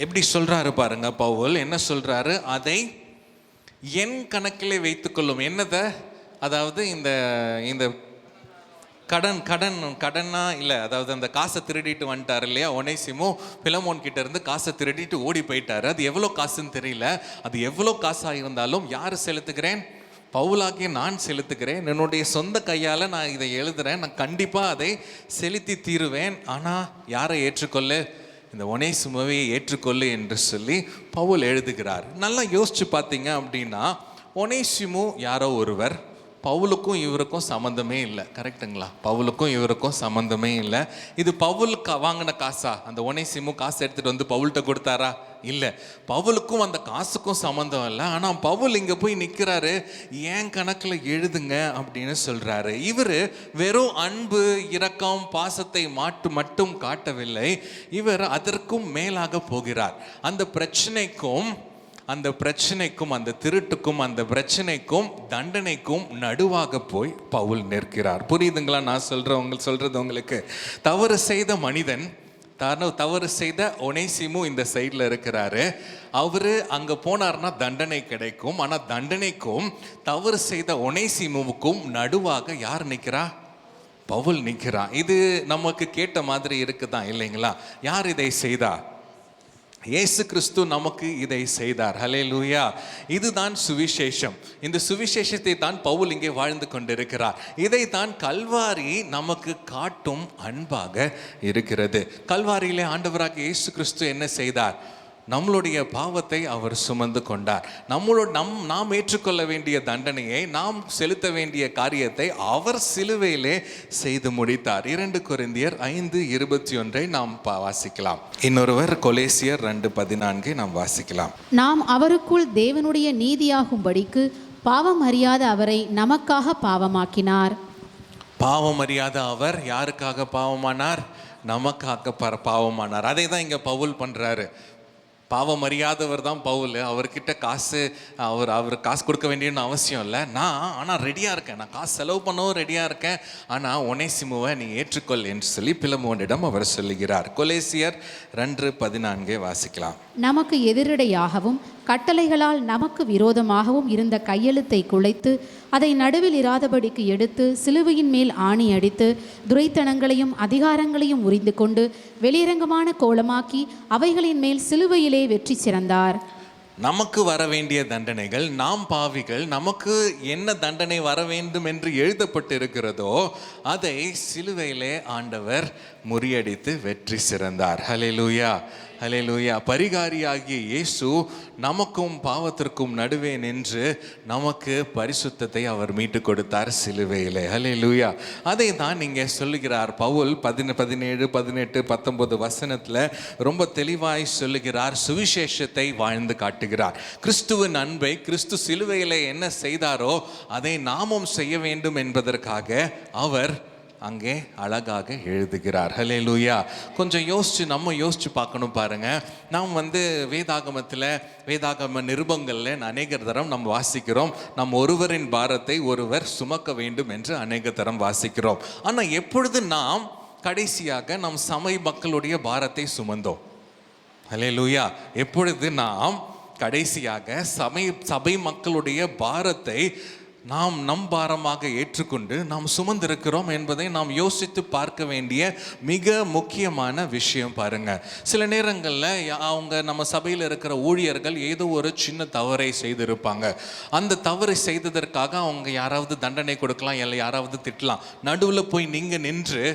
எப்படி சொல்றாரு பாருங்க பவுல். என்ன சொல்றாரு? அதை என் கணக்கிலே வைத்துக்கொள்ளும். என்னதை? அதாவது இந்த கடனா இல்லை, அதாவது அந்த காசை திருடிட்டு வந்துட்டார் இல்லையா ஒனேசிமோ, பிலமோன் கிட்ட இருந்து காசை திருடிட்டு ஓடி போயிட்டாரு. அது எவ்வளோ காசுன்னு தெரியல. அது எவ்வளோ காசாக இருந்தாலும் யார் செலுத்துகிறேன்? பவுலாகிய நான் செலுத்துகிறேன். என்னுடைய சொந்த கையால் நான் இதை எழுதுகிறேன். நான் கண்டிப்பாக அதை செலுத்தி தீருவேன். ஆனால் யாரை ஏற்றுக்கொள்ளு? இந்த ஒனேசிமோவை ஏற்றுக்கொள்ளு என்று சொல்லி பவுல் எழுதுகிறார். நல்லா யோசிச்சு பார்த்தீங்க அப்படின்னா, ஒனேசிமோ யாரோ ஒருவர், பவுலுக்கும் இவருக்கும் சம்மந்தமே இல்லை. கரெக்டுங்களா? பவுலுக்கும் இவருக்கும் சம்மந்தமே இல்லை. இது பவுலுக்கு வாங்கின காசா? அந்த ஒனேசிமு காசு எடுத்துகிட்டு வந்து பவுல்கிட்ட கொடுத்தாரா? இல்லை. பவுலுக்கும் அந்த காசுக்கும் சம்மந்தம் இல்லை. ஆனால் பவுல் இங்கே போய் நிற்கிறாரு, ஏன் கணக்கில் எழுதுங்க அப்படின்னு சொல்கிறாரு. இவர் வெறும் அன்பு, இரக்கம், பாசத்தை மட்டும் காட்டவில்லை. இவர் அதற்கும் மேலாக போகிறார். அந்த பிரச்சனைக்கும் அந்த திருட்டுக்கும் அந்த பிரச்சனைக்கும் தண்டனைக்கும் நடுவாக போய் பவுல் நிற்கிறார். புரியுதுங்களா நான் சொல்றது உங்களுக்கு? தவறு செய்த மனிதன், தவறு செய்த ஒனேசிமு இந்த சைடில் இருக்கிறாரு. அவரு அங்கே போனார்னா தண்டனை கிடைக்கும். ஆனால் தண்டனைக்கும் தவறு செய்த ஒனேசிமுவுக்கும் நடுவாக யார் நிற்கிறா? பவுல் நிற்கிறான். இது நமக்கு கேட்ட மாதிரி இருக்குதான் இல்லைங்களா? யார் இதை செய்தா? இயேசு கிறிஸ்து நமக்கு இதை செய்தார். ஹல்லேலூயா. இதுதான் சுவிசேஷம். இந்த சுவிசேஷத்தை தான் பவுல் இங்கே வாழ்ந்து கொண்டிருக்கிறார். இதை தான் கல்வாரி நமக்கு காட்டும் அன்பாக இருக்கிறது. கல்வாரியிலே ஆண்டவராக இயேசு கிறிஸ்து என்ன செய்தார்? நம்மளுடைய பாவத்தை அவர் சுமந்து கொண்டார். நாம் ஏற்றுக்கொள்ள வேண்டிய தண்டனையை, நாம் செலுத்த வேண்டிய காரியத்தை அவர் சிலுவையிலே செய்து முடித்தார். 2 கொரிந்தியர் 5:21 நாம் வாசிக்கலாம். இன்னொருவர் கொலேசியர் 2:14 நாம் வாசிக்கலாம். நாம் அவருக்குள் தேவனுடைய நீதியாகும்படிக்கு பாவம் அறியாத அவரை நமக்காக பாவமாக்கினார். பாவம் அறியாத அவர் யாருக்காக பாவமானார்? நமக்காக பாவமானார். அதை தான் இங்கே பவுல் பண்ணுறாரு. பாவம் அறியாதவர் தான் பவுல். அவர்கிட்ட காசு அவர் காசு கொடுக்க வேண்டியன்னு அவசியம் இல்லை. ஆனால் ரெடியாக இருக்கேன், நான் காசு செலவு பண்ணவும் ரெடியாக இருக்கேன். ஆனால் ஒனேசிமுவை நீ ஏற்றுக்கொள் என்று சொல்லி பிலமோனிடம் அவர் சொல்லுகிறார். கொலேசியர் 2:14 வாசிக்கலாம். நமக்கு எதிரடையாகவும் கட்டளைகளால் நமக்கு விரோதமாகவும் இருந்த கையெழுத்தை குலைத்து அதை நடுவில் இராதபடிக்கு எடுத்து சிலுவையின் மேல் ஆணி அடித்து துரைத்தனங்களையும் அதிகாரங்களையும் உரிந்து கொண்டு வெளியரங்கமான கோலமாக்கி அவைகளின் மேல் சிலுவையிலே வெற்றி சிறந்தார். நமக்கு வர வேண்டிய தண்டனைகள், நாம் பாவிகள், நமக்கு என்ன தண்டனை வர வேண்டும் என்று எழுதப்பட்டு இருக்கிறதோ அதை சிலுவையிலே ஆண்டவர் முறியடித்து வெற்றி சிறந்தார். ஹல்லேலூயா, ஹல்லேலூயா. பரிகாரியாகிய இயேசு நமக்கும் பாவத்திற்கும் நடுவே நின்று நமக்கு பரிசுத்தத்தை அவர் மீட்டு கொடுத்தார் சிலுவையிலே. ஹல்லேலூயா. அதை தான் இங்கே சொல்லுகிறார் பவுல் 17, 18, 19 வசனத்தில் ரொம்ப தெளிவாய் சொல்லுகிறார். சுவிசேஷத்தை வாழ்ந்து காட்டுகிறார். கிறிஸ்துவின் அன்பை, கிறிஸ்து சிலுவையிலே என்ன செய்தாரோ அதை நாமும் செய்ய வேண்டும் என்பதற்காக அவர் அங்கே அழகாக எழுதுகிறார். ஹல்லேலூயா. கொஞ்சம் நம்ம யோசிச்சு பார்க்கணும் பாருங்க. நாம் வேதாகம நிருபங்களில் அநேக தரம் நம்ம வாசிக்கிறோம், நம் ஒருவரின் பாரத்தை ஒருவர் சுமக்க வேண்டும் என்று அநேக தரம் வாசிக்கிறோம். ஆனால் எப்பொழுது நாம் கடைசியாக நம் சபை மக்களுடைய பாரத்தை சுமந்தோம்? ஹல்லேலூயா. எப்பொழுது நாம் கடைசியாக சபை மக்களுடைய பாரத்தை நாம் நம் பாரமாக ஏற்றுக்கொண்டு நாம் சுமந்திருக்கிறோம் என்பதை நாம் யோசித்து பார்க்க வேண்டிய மிக முக்கியமான விஷயம் பாருங்க. சில நேரங்களில் நம்ம சபையில் இருக்கிற ஊழியர்கள் ஏதோ ஒரு சின்ன தவறை செய்திருப்பாங்க. அந்த தவறை செய்ததற்காக அவங்க யாராவது தண்டனை கொடுக்கலாம், இல்லை யாராவது திட்டலாம். நடுவில் போய் நீங்கள் நின்று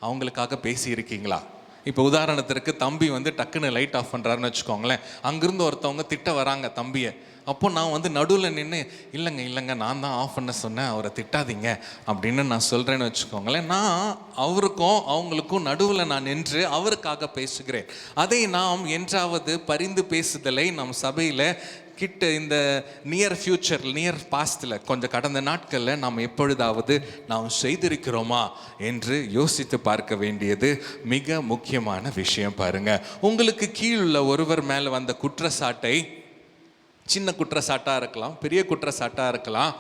அவங்களுக்காக பேசியிருக்கீங்களா? இப்போ உதாரணத்திற்கு தம்பி டக்குன்னு லைட் ஆஃப் பண்ணுறாருன்னு வச்சுக்கோங்களேன். அங்கிருந்து ஒருத்தவங்க திட்ட வராங்க தம்பியை. அப்போ நான் நடுவில் நின்று இல்லைங்க நான் தான் ஆஃப் பண்ண சொன்னேன், அவரை திட்டாதீங்க அப்படின்னு நான் சொல்கிறேன்னு வச்சுக்கோங்களேன். நான் அவங்களுக்கும் நடுவில் நான் நின்று அவருக்காக பேசுகிறேன். அதை நாம் என்றாவது பரிந்து பேசுதலை நம் சபையில் இந்த நியர் பாஸ்டில் கொஞ்சம் கடந்த நாட்களில் நாம் எப்பொழுதாவது நாம் செய்திருக்கிறோமா என்று யோசித்து பார்க்க வேண்டியது மிக முக்கியமான விஷயம் பாருங்க. உங்களுக்கு கீழுள்ள ஒருவர் மேலே வந்த குற்றச்சாட்டை, சின்ன குற்றச்சாட்டாக இருக்கலாம், பெரிய குற்றச்சாட்டாக இருக்கலாம்,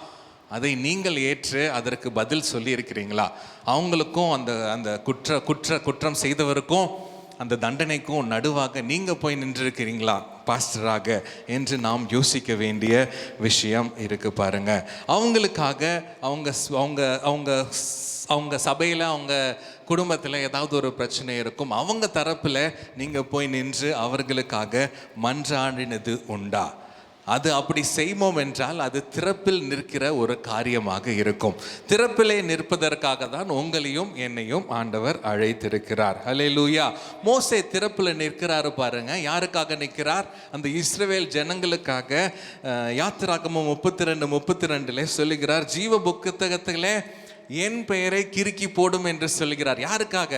அதை நீங்கள் ஏற்று அதற்கு பதில் சொல்லி இருக்கிறீங்களா? அவங்களுக்கும் அந்த குற்றம் செய்தவருக்கும் அந்த தண்டனைக்கும் நடுவாக நீங்கள் போய் நின்றிருக்கிறீங்களா பாஸ்டராக என்று நாம் யோசிக்க வேண்டிய விஷயம் இருக்கு பாருங்க. அவங்களுக்காக அவங்க சபையில், அவங்க குடும்பத்தில் ஏதாவது ஒரு பிரச்சனை இருக்கும். அவங்க தரப்பில் நீங்கள் போய் நின்று அவர்களுக்காக மன்றாடினது உண்டா? அது அப்படி செய்வோம் என்றால் அது திறப்பில் நிற்கிற ஒரு காரியமாக இருக்கும். திறப்பிலே நிற்பதற்காக தான் உங்களையும் என்னையும் ஆண்டவர் அழைத்திருக்கிறார். ஹல்லேலூயா. மோசே திறப்பில் நிற்கிறாரு பாருங்க. யாருக்காக நிற்கிறார்? அந்த இஸ்ரவேல் ஜனங்களுக்காக. யாத்திராகமம் 32:32 சொல்லுகிறார், ஜீவ புத்தகத்திலே என் பெயரை கிறுக்கி போடும் என்று சொல்லுகிறார். யாருக்காக?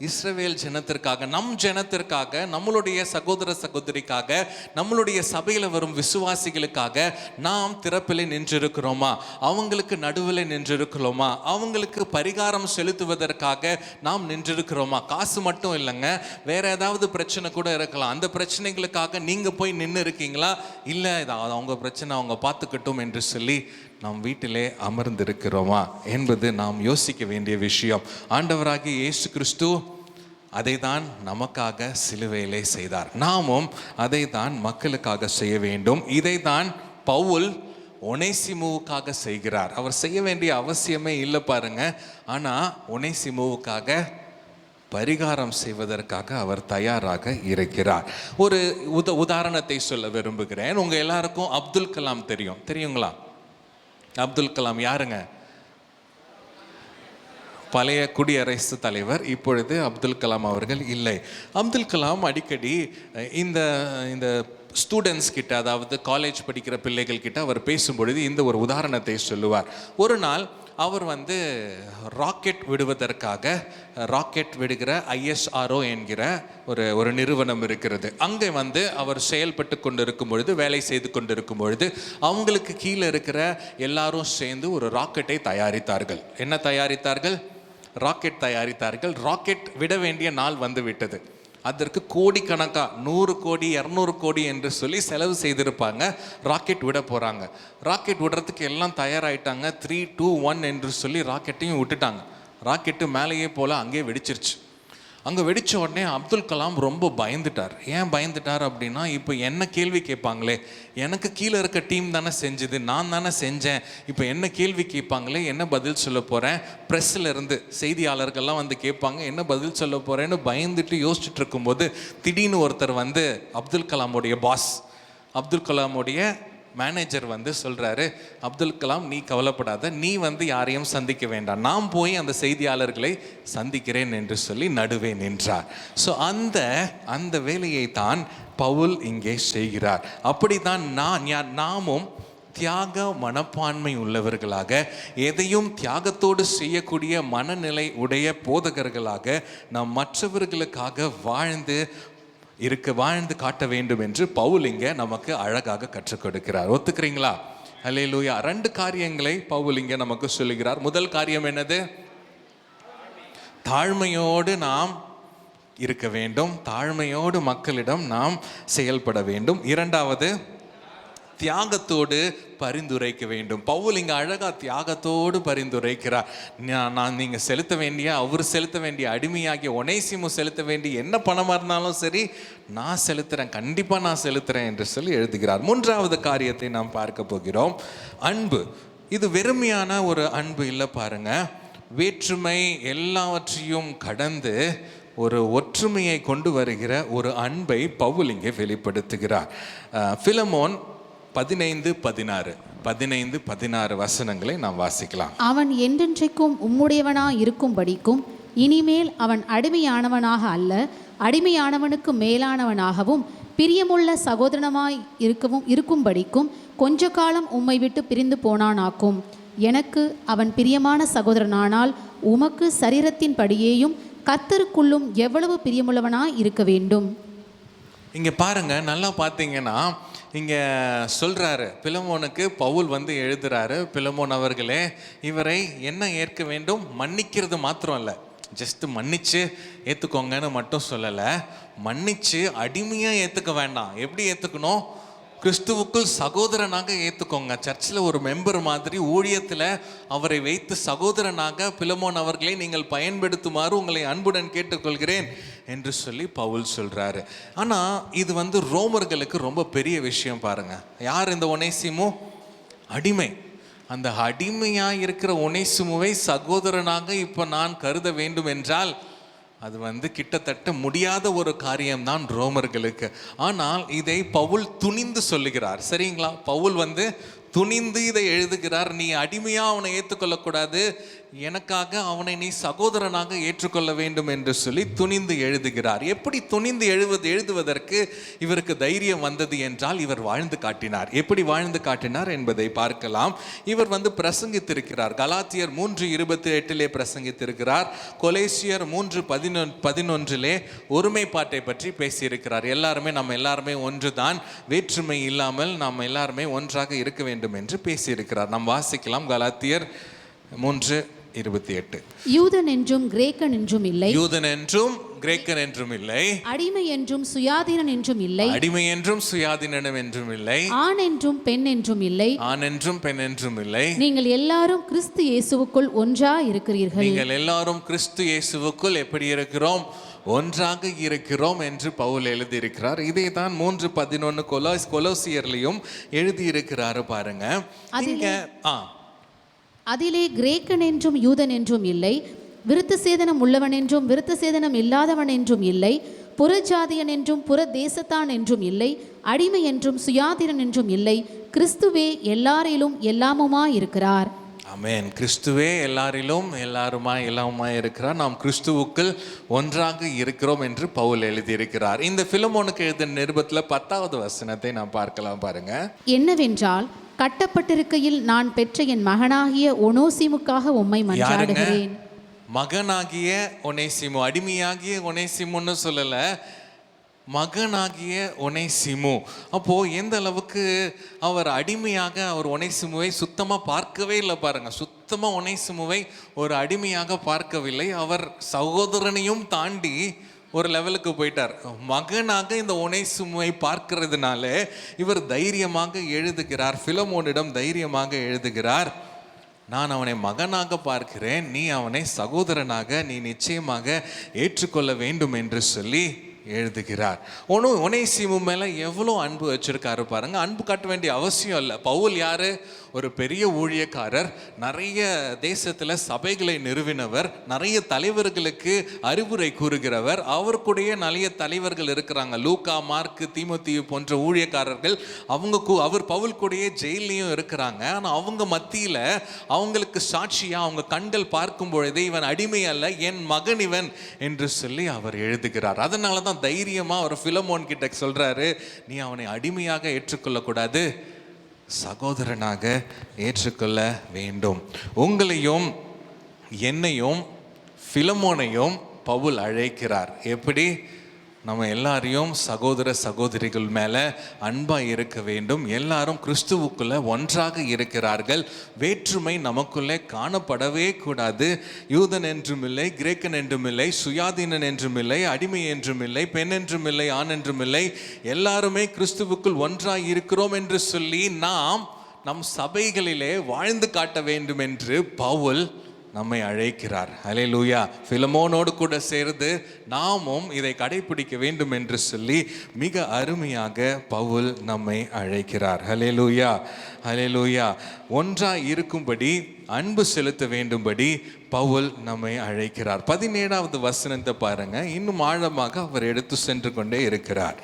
இஸ்ரவேல் ஜனத்திற்காக, நம் ஜனத்திற்காக, நம்மளுடைய சகோதர சகோதரிக்காக, நம்மளுடைய சபையில் வரும் விசுவாசிகளுக்காக நாம் திறப்பில் நின்றிருக்கிறோமா? அவங்களுக்கு நடுவில் நின்றிருக்கிறோமா? அவங்களுக்கு பரிகாரம் செலுத்துவதற்காக நாம் நின்றிருக்கிறோமா? காசு மட்டும் இல்லைங்க, வேற ஏதாவது பிரச்சனை கூட இருக்கலாம். அந்த பிரச்சனைகளுக்காக நீங்கள் போய் நின்று இருக்கீங்களா? இல்லை, அவங்க பிரச்சனை அவங்க பார்த்துக்கட்டும் என்று சொல்லி நாம் வீட்டிலே அமர்ந்திருக்கிறோமா என்பது நாம் யோசிக்க வேண்டிய விஷயம். ஆண்டவராகிய இயேசு கிறிஸ்து அதை தான் நமக்காக சிலுவையிலே செய்தார். நாமும் அதை தான் மக்களுக்காக செய்ய வேண்டும். இதை தான் பவுல் ஒனேசிமுவுக்காக செய்கிறார். அவர் செய்ய வேண்டிய அவசியமே இல்லை பாருங்க. ஆனால் ஒனேசிமுவுக்காக பரிகாரம் செய்வதற்காக அவர் தயாராக இருக்கிறார். ஒரு உதாரணத்தை சொல்ல விரும்புகிறேன். உங்கள் எல்லாருக்கும் அப்துல் கலாம் தெரியுங்களா? அப்துல் கலாம் யாருங்க? பழைய குடியரசு தலைவர். இப்பொழுது அப்துல் கலாம் அவர்கள் இல்லை. அப்துல் கலாம் அடிக்கடி இந்த ஸ்டூடெண்ட்ஸ் கிட்ட, அதாவது காலேஜ் படிக்கிற பிள்ளைகள் கிட்ட அவர் பேசும்பொழுது இந்த ஒரு உதாரணத்தை சொல்லுவார். ஒரு நாள் அவர் ராக்கெட் விடுவதற்காக, ராக்கெட் விடுகிற ISRO என்கிற ஒரு நிறுவனம் இருக்கிறது. அங்கே அவர் செயல்பட்டு கொண்டிருக்கும் பொழுது, வேலை செய்து கொண்டிருக்கும் பொழுது அவங்களுக்கு கீழே இருக்கிற எல்லாரும் சேர்ந்து ஒரு ராக்கெட்டை தயாரித்தார்கள். என்ன தயாரித்தார்கள்? ராக்கெட் தயாரித்தார்கள். ராக்கெட் விட வேண்டிய நாள் வந்து விட்டது. அதற்கு கோடிக்கணக்காக 100 கோடி 200 கோடி என்று சொல்லி செலவு செய்திருப்பாங்க. ராக்கெட் விட போகிறாங்க. ராக்கெட் விடுறதுக்கு எல்லாம் தயாராகிட்டாங்க. 3, 2, 1 என்று சொல்லி ராக்கெட்டையும் விட்டுட்டாங்க. ராக்கெட்டு மேலேயே போல் அங்கேயே வெடிச்சிருச்சு. அங்கே வெடித்த உடனே அப்துல் கலாம் ரொம்ப பயந்துட்டார். ஏன் பயந்துட்டார் அப்படின்னா, இப்போ என்ன கேள்வி கேட்பாங்களே, எனக்கு கீழே இருக்க டீம் தானே செஞ்சுது, நான் தானே செஞ்சேன், இப்போ என்ன கேள்வி கேட்பாங்களே, என்ன பதில் சொல்ல போகிறேன், ப்ரெஸ்ஸில் இருந்து செய்தியாளர்கள்லாம் கேட்பாங்க, என்ன பதில் சொல்ல போகிறேன்னு பயந்துட்டு யோசிச்சுட்டு இருக்கும்போது திடீர்னு ஒருத்தர் அப்துல் கலாமுடைய பாஸ், அப்துல் கலாமுடைய மேனேஜர் வந்து சொல்கிறாரு, அப்துல் கலாம் நீ கவலைப்படாத, நீ வந்து யாரையும் சந்திக்க வேண்டாம், நான் போய் அந்த செய்தியாளர்களை சந்திக்கிறேன் என்று சொல்லி நடுவே நின்றார். ஸோ அந்த வேலையை தான் பவுல் இங்கே செய்கிறார். அப்படி தான் நாமும் தியாக மனப்பான்மை உள்ளவர்களாக, எதையும் தியாகத்தோடு செய்யக்கூடிய மனநிலை உடைய போதகர்களாக நாம் மற்றவர்களுக்காக வாழ்ந்து காட்ட வேண்டும் என்று பவுல் இங்கே நமக்கு அழகாக கற்றுக் கொடுக்கிறார். ஒத்துக்கிறீங்களா? அல்லேலூயா. 2 காரியங்களை பவுல் இங்கே நமக்கு சொல்லுகிறார். முதல் காரியம் என்னது? தாழ்மையோடு நாம் இருக்க வேண்டும், தாழ்மையோடு மக்களிடம் நாம் செயல்பட வேண்டும். 2வது, தியாகத்தோடு பரிந்துரைக்க வேண்டும். பவுல் இங்கே அழகா தியாகத்தோடு பரிந்துரைக்கிறார். நீங்கள் அவர் செலுத்த வேண்டிய அடிமையாகிய ஒனேசிமு செலுத்த வேண்டிய என்ன பணமாக இருந்தாலும் சரி, நான் செலுத்துகிறேன், கண்டிப்பாக நான் செலுத்துகிறேன் என்று சொல்லி எழுதுகிறார். 3வது காரியத்தை நாம் பார்க்க போகிறோம், அன்பு. இது வெறுமையான ஒரு அன்பு இல்லை பாருங்க, வேற்றுமை எல்லாவற்றையும் கடந்து ஒரு ஒற்றுமையை கொண்டு வருகிற ஒரு அன்பை பவுல் இங்கே வெளிப்படுத்துகிறார். பிலமோன் 15-16 வசனங்களை நாம் வாசிக்கலாம். அவன் என்றென்றைக்கும் உம்முடையவனாய் இருக்கும்படிக்கும் இனிமேல் அவன் அடிமையானவனாக அல்ல, அடிமையானவனுக்கு மேலானவனாகவும் பிரியமுள்ள சகோதரனாய் இருக்கும்படிக்கும் கொஞ்ச காலம் உம்மை விட்டு பிரிந்து போனானாக்கும். எனக்கு அவன் பிரியமான சகோதரனானால் உமக்கு சரீரத்தின் படியேயும் கர்த்தருக்குள்ளும் எவ்வளவு பிரியமுள்ளவனாய் இருக்க வேண்டும். இங்கே பாருங்க, நல்லா பார்த்தீங்கன்னா இங்கே சொல்கிறாரு, பிலமோனுக்கு பவுல் வந்து எழுதுறாரு, பிலமோன் அவர்களே, இவரை என்ன ஏற்க வேண்டும்? மன்னிக்கிறது மாத்திரம் இல்லை, ஜஸ்ட் மன்னிச்சு ஏற்றுக்கோங்கன்னு மட்டும் சொல்லலை, மன்னிச்சு அடிமையாக ஏற்றுக்க வேண்டாம். எப்படி ஏற்றுக்கணும்? கிறிஸ்துவுக்குள் சகோதரனாக ஏற்றுக்கோங்க. சர்ச்சில் ஒரு மெம்பர் மாதிரி, ஊழியத்தில் அவரை வைத்து சகோதரனாக பிலமோன் அவர்களை நீங்கள் பயன்படுத்துமாறு உங்களை அன்புடன் கேட்டுக்கொள்கிறேன் என்று சொல்லி பவுல் சொல்கிறாரு. ஆனால் இது வந்து ரோமர்களுக்கு ரொம்ப பெரிய விஷயம் பாருங்க. யார் இந்த ஒனேசிமு? அடிமை. அந்த அடிமையாக இருக்கிற ஒனேசிமுவை சகோதரனாக இப்போ நான் கருத வேண்டும் என்றால் அது வந்து கிட்டத்தட்ட முடியாத ஒரு காரியம்தான் ரோமர்களுக்கு. ஆனால் இதை பவுல் துணிந்து சொல்லுகிறார். சரிங்களா? பவுல் வந்து துணிந்து இதை எழுதுகிறார். நீ அடிமையாக அவனை ஏற்றுக்கொள்ளக்கூடாது, எனக்காக அவனை நீ சகோதரனாக ஏற்றுக்கொள்ள வேண்டும் என்று சொல்லி துணிந்து எழுதுகிறார். எப்படி துணிந்து எழுதுவதற்கு இவருக்கு தைரியம் வந்தது என்றால், இவர் வாழ்ந்து காட்டினார். எப்படி வாழ்ந்து காட்டினார் என்பதை பார்க்கலாம். இவர் வந்து பிரசங்கித்திருக்கிறார். கலாத்தியர் 3:28 பிரசங்கித்திருக்கிறார். கொலேசியர் 3:11 ஒருமைப்பாட்டை பற்றி பேசியிருக்கிறார். நம்ம எல்லாருமே ஒன்று தான், வேற்றுமை இல்லாமல் நாம் எல்லாருமே ஒன்றாக இருக்க வேண்டும் என்று பேசியிருக்கிறார். நாம் வாசிக்கலாம். கலாத்தியர் 3:28. யூதன் என்றும் கிரேக்கன் என்றும் இல்லை, யூதன் என்றும் கிரேக்கன் என்றும் இல்லை, அடிமை என்றும் சுயாதீனன் என்றும் இல்லை, அடிமை என்றும் சுயாதீனம் என்றும் இல்லை, ஆண் என்றும் பெண் என்றும் இல்லை, ஆண் என்றும் பெண் என்றும் இல்லை, நீங்கள் எல்லாரும் கிறிஸ்து இயேசுவுக்குள் ஒன்றாய் இருக்கிறீர்கள். நீங்கள் எல்லாரும் கிறிஸ்து இயேசுவுக்குள் எப்படி இருக்கிறோம்? ஒன்றாக இருக்கிறோம் என்று பவுல் எழுதியிருக்கிறார். இதை தான் 3:11 கொலோசியர்லையும் எழுதியிருக்கிறாரு பாருங்க. அதிலே கிரேக்கன் என்றும் யூதன் என்றும் இல்லை, விருத்த சேதனம் உள்ளவன் என்றும் விருத்த சேதனம் இல்லாதவன் என்றும் இல்லை, புறஜாதியன் என்றும் புற தேசத்தான் என்றும் இல்லை, அடிமை என்றும் சுயாதீனன் என்றும் இல்லை, கிறிஸ்துவே எல்லாரிலும் எல்லாமுமாய் இருக்கிறார். ஆமென். கிறிஸ்துவே எல்லாரிலும் எல்லாமுமாய் இருக்கிறார். நாம் கிறிஸ்துவுக்குள் ஒன்றாக இருக்கிறோம் என்று பவுல் எழுதியிருக்கிறார். இந்த பிலமோனுக்கு எழுதின நிருபத்தில் 10வது வசனத்தை நாம் பார்க்கலாம் பாருங்க. என்னவென்றால், கட்டப்பட்டிருக்கையில் நான் பெற்ற என் மகனாகிய ஒனேசிமுக்காக உம்மை மன்றாடுகிறேன். மகனாகிய ஒனேசிமு, அடிமையாகிய ஒனேசிமுன்னு சொல்லல, மகனாகிய ஒனேசிமு. அப்போ எந்த அளவுக்கு அவர் அடிமையாக அவர் ஒனேசிமுவை சுத்தமாக பார்க்கவே இல்லை பாருங்க. சுத்தமாக ஒனேசிமுவை ஒரு அடிமையாக பார்க்கவில்லை. அவர் சகோதரனையும் தாண்டி ஒரு லெவலுக்கு போயிட்டார். மகனாக இந்த ஒனேசிமுவை பார்க்கிறதுனால இவர் தைரியமாக எழுதுகிறார். பிலமோனிடம் தைரியமாக எழுதுகிறார், நான் அவனை மகனாக பார்க்கிறேன், நீ அவனை சகோதரனாக நீ நிச்சயமாக ஏற்றுக்கொள்ள வேண்டும் என்று சொல்லி எழுதுகிறார். ஒனேசிமு மேல எவ்வளோ அன்பு வச்சிருக்காரு பாருங்க. அன்பு காட்ட வேண்டிய அவசியம் இல்லை. பவுல் யாரு? ஒரு பெரிய ஊழியக்காரர், நிறைய தேசத்துல சபைகளை நிறுவினவர், நிறைய தலைவர்களுக்கு அறிவுரை கூறுகிறவர். அவருக்குடைய நிறைய தலைவர்கள் இருக்கிறாங்க, லூக்கா, மார்க்கு, தீமோத்தேயு போன்ற ஊழியக்காரர்கள். அவர் பவுல் கூடயே ஜெயிலையும் இருக்கிறாங்க. ஆனா அவங்க மத்தியில அவங்களுக்கு சாட்சியா அவங்க கண்கள் பார்க்கும் பொழுது இவன் அடிமை அல்ல, என் மகன் இவன் என்று சொல்லி அவர் எழுதுகிறார். அதனாலதான் தைரியமா அவர் பிலமோன் கிட்ட சொல்றாரு, நீ அவனை அடிமையாக ஏற்றுக்கொள்ளக்கூடாது, சகோதரனாக ஏற்றுக்கொள்ள வேண்டும். உங்களையும் என்னையும் பிலமோனையும் பவுல் அழைக்கிறார். எப்படி? நம்ம எல்லாரையும் சகோதர சகோதரிகள் மேலே அன்பாக இருக்க வேண்டும். எல்லாரும் கிறிஸ்துவுக்குள்ளே ஒன்றாக இருக்கிறார்கள். வேற்றுமை நமக்குள்ளே காணப்படவே கூடாது. யூதன் என்றும் இல்லை, கிரேக்கன் என்றும் இல்லை, சுயாதீனன் என்றும் இல்லை, அடிமை என்றும் இல்லை, பெண் என்றும் இல்லை, ஆண் என்றும் இல்லை, எல்லாருமே கிறிஸ்துவுக்குள் ஒன்றாக இருக்கிறோம் என்று சொல்லி நாம் நம் சபைகளிலே வாழ்ந்து காட்ட வேண்டும் என்று பவுல் நம்மை அழைக்கிறார். ஹல்லேலூயா. பிலமோனோடு கூட சேர்ந்து நாமும் இதை கடைபிடிக்க வேண்டும் என்று சொல்லி மிக அருமையாக பவுல் நம்மை அழைக்கிறார். ஹல்லேலூயா, ஹல்லேலூயா. ஒன்றாய் இருக்கும்படி, அன்பு செலுத்த வேண்டும்படி பவுல் நம்மை அழைக்கிறார். 17வது வசனத்தை பாருங்க. இன்னும் ஆழமாக அவர் எடுத்து சென்று கொண்டே இருக்கிறார்.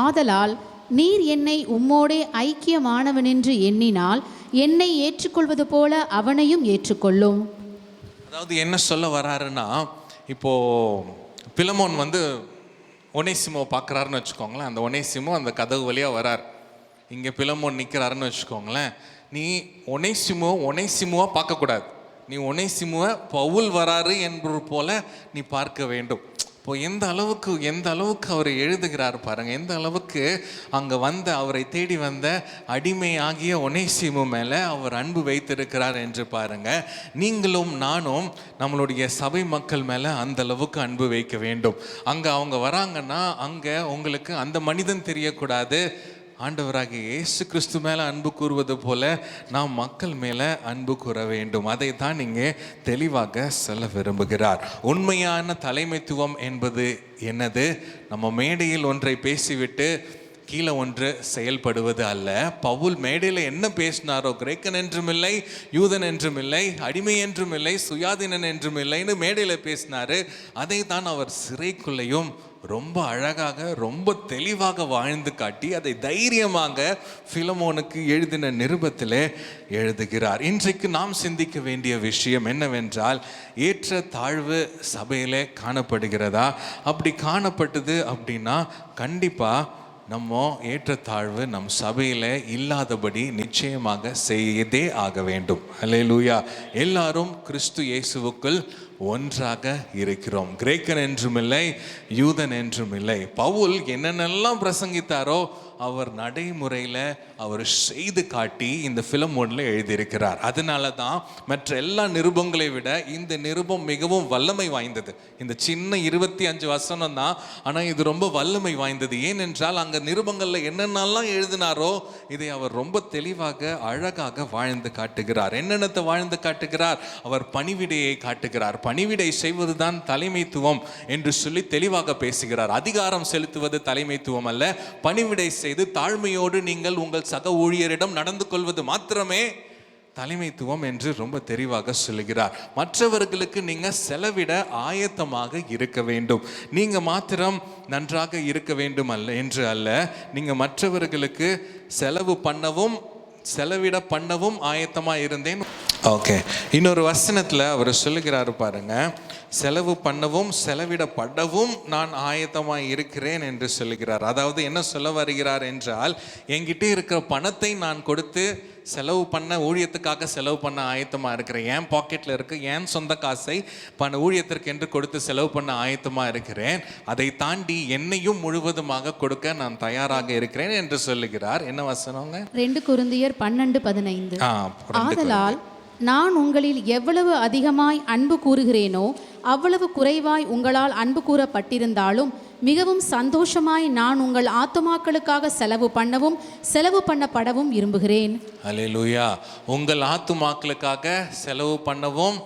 ஆதலால் நீர் என்னை உம்மோடே ஐக்கியமானவனென்று எண்ணினால் என்னை ஏற்றுக்கொள்வது போல அவனையும் ஏற்றுக்கொள்ளும். அதாவது என்ன சொல்ல வராருன்னா, இப்போ பிலமோன் ஒனேசிமோ பார்க்குறாருன்னு வச்சுக்கோங்களேன். அந்த ஒனேசிமோ அந்த கதவு வழியாக வரார். இங்கே பிலமோன் நிற்கிறாருன்னு வச்சுக்கோங்களேன். நீ ஒனேசிமுவா பார்க்கக்கூடாது. நீ ஒனேசிமுவை பவுல் வராரு என்பது போல நீ பார்க்க வேண்டும். இப்போ எந்த அளவுக்கு அவர் எழுதுகிறார் பாருங்க. எந்த அளவுக்கு அங்கே அவரை தேடி வந்த அடிமையாகிய ஒனேசிமு மேலே அவர் அன்பு வைத்திருக்கிறார் என்று பாருங்க. நீங்களும் நானும் நம்மளுடைய சபை மக்கள் மேலே அந்த அளவுக்கு அன்பு வைக்க வேண்டும். அங்கே அவங்க வராங்கன்னா அங்கே உங்களுக்கு அந்த மனிதன் தெரியக்கூடாது. ஆண்டவராகிய இயேசு கிறிஸ்து மேலே அன்பு கூறுவது போல நாம் மக்கள் மேலே அன்பு கூற வேண்டும். அதை தான் இங்கே தெளிவாக சொல்ல விரும்புகிறார். உண்மையான தலைமைத்துவம் என்பது என்னது? நம்ம மேடையில் ஒன்றை பேசிவிட்டு கீழே ஒன்று செயல்படுவது அல்ல. பவுல் மேடையில் என்ன பேசினாரோ, கிரேக்கன் என்றும் இல்லை, யூதன் என்றும் இல்லை, அடிமை என்றும் இல்லை, சுயாதீனன் என்றும் இல்லைன்னு மேடையில் பேசினாரு. அதை தான் அவர் சிறைக்குள்ளையும் ரொம்ப அழகாக, ரொம்ப தெளிவாக வாழ்ந்து காட்டி அதை தைரியமாக பிலமோனுக்கு எழுதின நிருபத்திலே எழுதுகிறார். இன்றைக்கு நாம் சிந்திக்க வேண்டிய விஷயம் என்னவென்றால், ஏற்ற தாழ்வு சபையிலே காணப்படுகிறதா? அப்படி காணப்பட்டது அப்படின்னா கண்டிப்பாக நம்ம ஏற்றத்தாழ்வு நம் சபையில் இல்லாதபடி நிச்சயமாக செய்தே ஆக வேண்டும். அல்லேலூயா. எல்லாரும் கிறிஸ்து இயேசுவுக்குள் ஒன்றாக இருக்கிறோம். கிரேக்கன் என்றும் இல்லை, யூதன் என்றும் இல்லை. பவுல் என்னென்னலாம் பிரசங்கித்தாரோ அவர் நடைமுறையில் அவர் செய்து காட்டி இந்த பிலமோனில் எழுதியிருக்கிறார். அதனால தான் மற்ற எல்லா நிருபங்களை விட இந்த நிருபம் மிகவும் வல்லமை வாய்ந்தது. இந்த சின்ன 25 வசனம் தான், ஆனால் இது ரொம்ப வல்லமை வாய்ந்தது. ஏனென்றால் அங்கே நிருபங்களில் என்னென்னலாம் எழுதினாரோ இதை அவர் ரொம்ப தெளிவாக அழகாக வாழ்ந்து காட்டுகிறார். என்னென்னத்தை வாழ்ந்து காட்டுகிறார்? அவர் பணிவிடையை காட்டுகிறார். பணிவிடை செய்வது தான் தலைமைத்துவம் என்று சொல்லி தெளிவாக பேசுகிறார். அதிகாரம் செலுத்துவது தலைமைத்துவம் அல்ல. பணிவிடை செய்து தாழ்மையோடு நீங்கள் உங்கள் சக ஊழியரிடம் நடந்து கொள்வது மாத்திரமே தலைமைத்துவம் என்று ரொம்ப தெளிவாக சொல்லுகிறார். மற்றவர்களுக்கு நீங்க செலவிட ஆயத்தமாக இருக்க வேண்டும். நீங்க மாத்திரம் நன்றாக இருக்க வேண்டும் அல்ல என்று அல்ல, நீங்க மற்றவர்களுக்கு செலவிட பண்ணவும் ஆயத்தமா இருந்தேன். ஓகே, இன்னொரு வசனத்துல அவர் சொல்லுகிறாரு பாருங்க, செலவு பண்ணவும் செலவிடப்படவும் நான் ஆயத்தமாக இருக்கிறேன் என்று சொல்லுகிறார். அதாவது என்ன சொல்ல வருகிறார் என்றால், என்கிட்ட இருக்கிற பணத்தை நான் கொடுத்து செலவு பண்ண, ஊழியத்துக்காக செலவு பண்ண ஆயத்தமாக இருக்கிறேன். என் பாக்கெட்டில் இருக்கு, என் சொந்த காசை ஊழியத்திற்கு என்று கொடுத்து செலவு பண்ண ஆயத்தமாக இருக்கிறேன். அதை தாண்டி என்னையும் முழுவதுமாக கொடுக்க நான் தயாராக இருக்கிறேன் என்று சொல்லுகிறார். என்ன வசனங்க? 2 கொரிந்தியர் 12:15. ஆதலால் நான் உங்களில் எவ்வளவு அதிகமாய் அன்பு கூறுகிறேனோ அவ்வளவு குறைவாய் உங்களால் அன்பு கூறப்பட்டிருந்தாலும் மிகவும் சந்தோஷமாய் நான் உங்கள் ஆத்துமாக்களுக்காக செலவு பண்ணப்படவும் விரும்புகிறேன். அல்லேலூயா. உங்கள் ஆத்துமாக்களுக்காக செலவு பண்ணவும்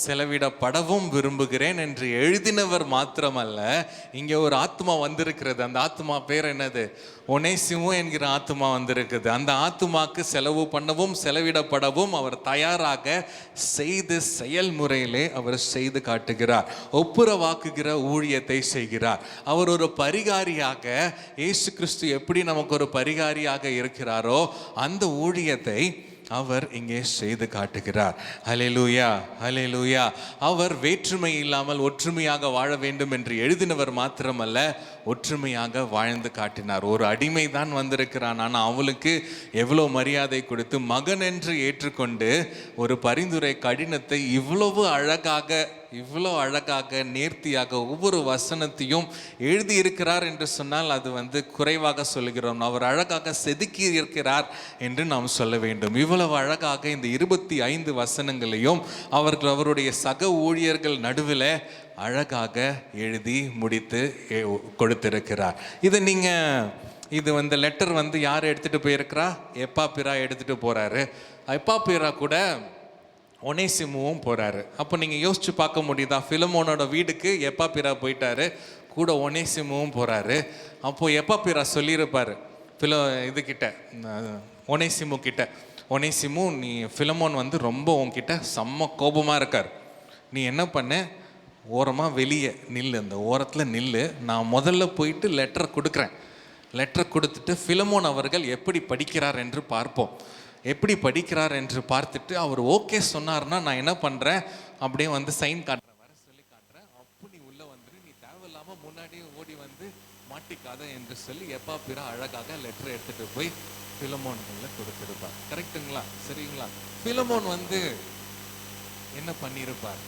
செலவிடப்படவும் விரும்புகிறேன் என்று எழுதினவர் மாத்திரமல்ல, இங்கே ஒரு ஆத்மா வந்திருக்கிறது. அந்த ஆத்மா பேர் என்னது? ஒனேசிமு என்கிற ஆத்மா வந்திருக்குது. அந்த ஆத்மாக்கு செலவு பண்ணவும் செலவிடப்படவும் அவர் தயாராக செய்து செயல்முறையிலே அவர் செய்து காட்டுகிறார். ஒப்புரவாக்குகிற ஊழியத்தை செய்கிறார். அவர் ஒரு பரிகாரியாக, இயேசு கிறிஸ்து எப்படி நமக்கு ஒரு பரிகாரியாக இருக்கிறாரோ அந்த ஊழியத்தை அவர் இங்கே செய்து காட்டுகிறார். ஹல்லேலூயா, ஹல்லேலூயா. அவர் வேற்றுமை இல்லாமல் ஒற்றுமையாக வாழ வேண்டும் என்று எழுதினவர் மாத்திரமல்ல, ஒற்றுமையாக வாழ்ந்து காட்டினார். ஒரு அடிமை தான் வந்திருக்கிறான், ஆனால் அவளுக்கு எவ்வளோ மரியாதை கொடுத்து மகன் என்று ஏற்றுக்கொண்டு ஒரு பரிந்துரை கடினத்தை இவ்வளவு அழகாக நேர்த்தியாக ஒவ்வொரு வசனத்தையும் எழுதியிருக்கிறார் என்று சொன்னால் அது குறைவாக சொல்கிறோம். அவர் அழகாக செதுக்கி இருக்கிறார் என்று நாம் சொல்ல வேண்டும். இவ்வளவு அழகாக இந்த 25 வசனங்களையும் அவருடைய சக ஊழியர்கள் நடுவில் அழகாக எழுதி முடித்து கொடுத்திருக்கிறார். இது லெட்டர் யார் எடுத்துகிட்டு போயிருக்கிறா? எப்பாப்பிரா எடுத்துகிட்டு போகிறாரு. எப்பாப்பிரா கூட ஒனேசிமுவும் போகிறாரு. அப்போ நீங்கள் யோசிச்சு பார்க்க முடியுதா? பிலமோனோட வீடுக்கு எப்பாப்பிரா போயிட்டாரு, கூட ஒனேசிமுவும் போகிறாரு. அப்போது எப்பாப்பிரா சொல்லியிருப்பார் ஒனேசிமு கிட்ட, ஒனேசிமு, நீ பிலமோன் ரொம்ப உன்கிட்ட செம்ம கோபமாக இருக்கார். நீ என்ன பண்ண, ஓரமாக வெளியே நில்லு, அந்த ஓரத்தில் நில்லு. நான் முதல்ல போயிட்டு லெட்டர் கொடுக்குறேன். லெட்டர் கொடுத்துட்டு பிலமோன் அவர்கள் எப்படி படிக்கிறார் என்று பார்ப்போம். எப்படி படிக்கிறார் என்று பார்த்துட்டு அவர் ஓகே சொன்னார்னா நான் என்ன பண்ணுறேன், அப்படியே சைன் காட்டுறேன், வர சொல்லி காட்டுறேன். அப்போ நீ உள்ளே வந்துடு, நீ தேவையில்லாமல் முன்னாடியே ஓடி மாட்டிக்காத என்று சொல்லி எப்பாப்பிரா அழகாக லெட்டர் எடுத்துகிட்டு போய் பிலமோன்களை கொடுத்துருப்பார். கரெக்டுங்களா? சரிங்களா? பிலமோன் என்ன பண்ணியிருப்பார்?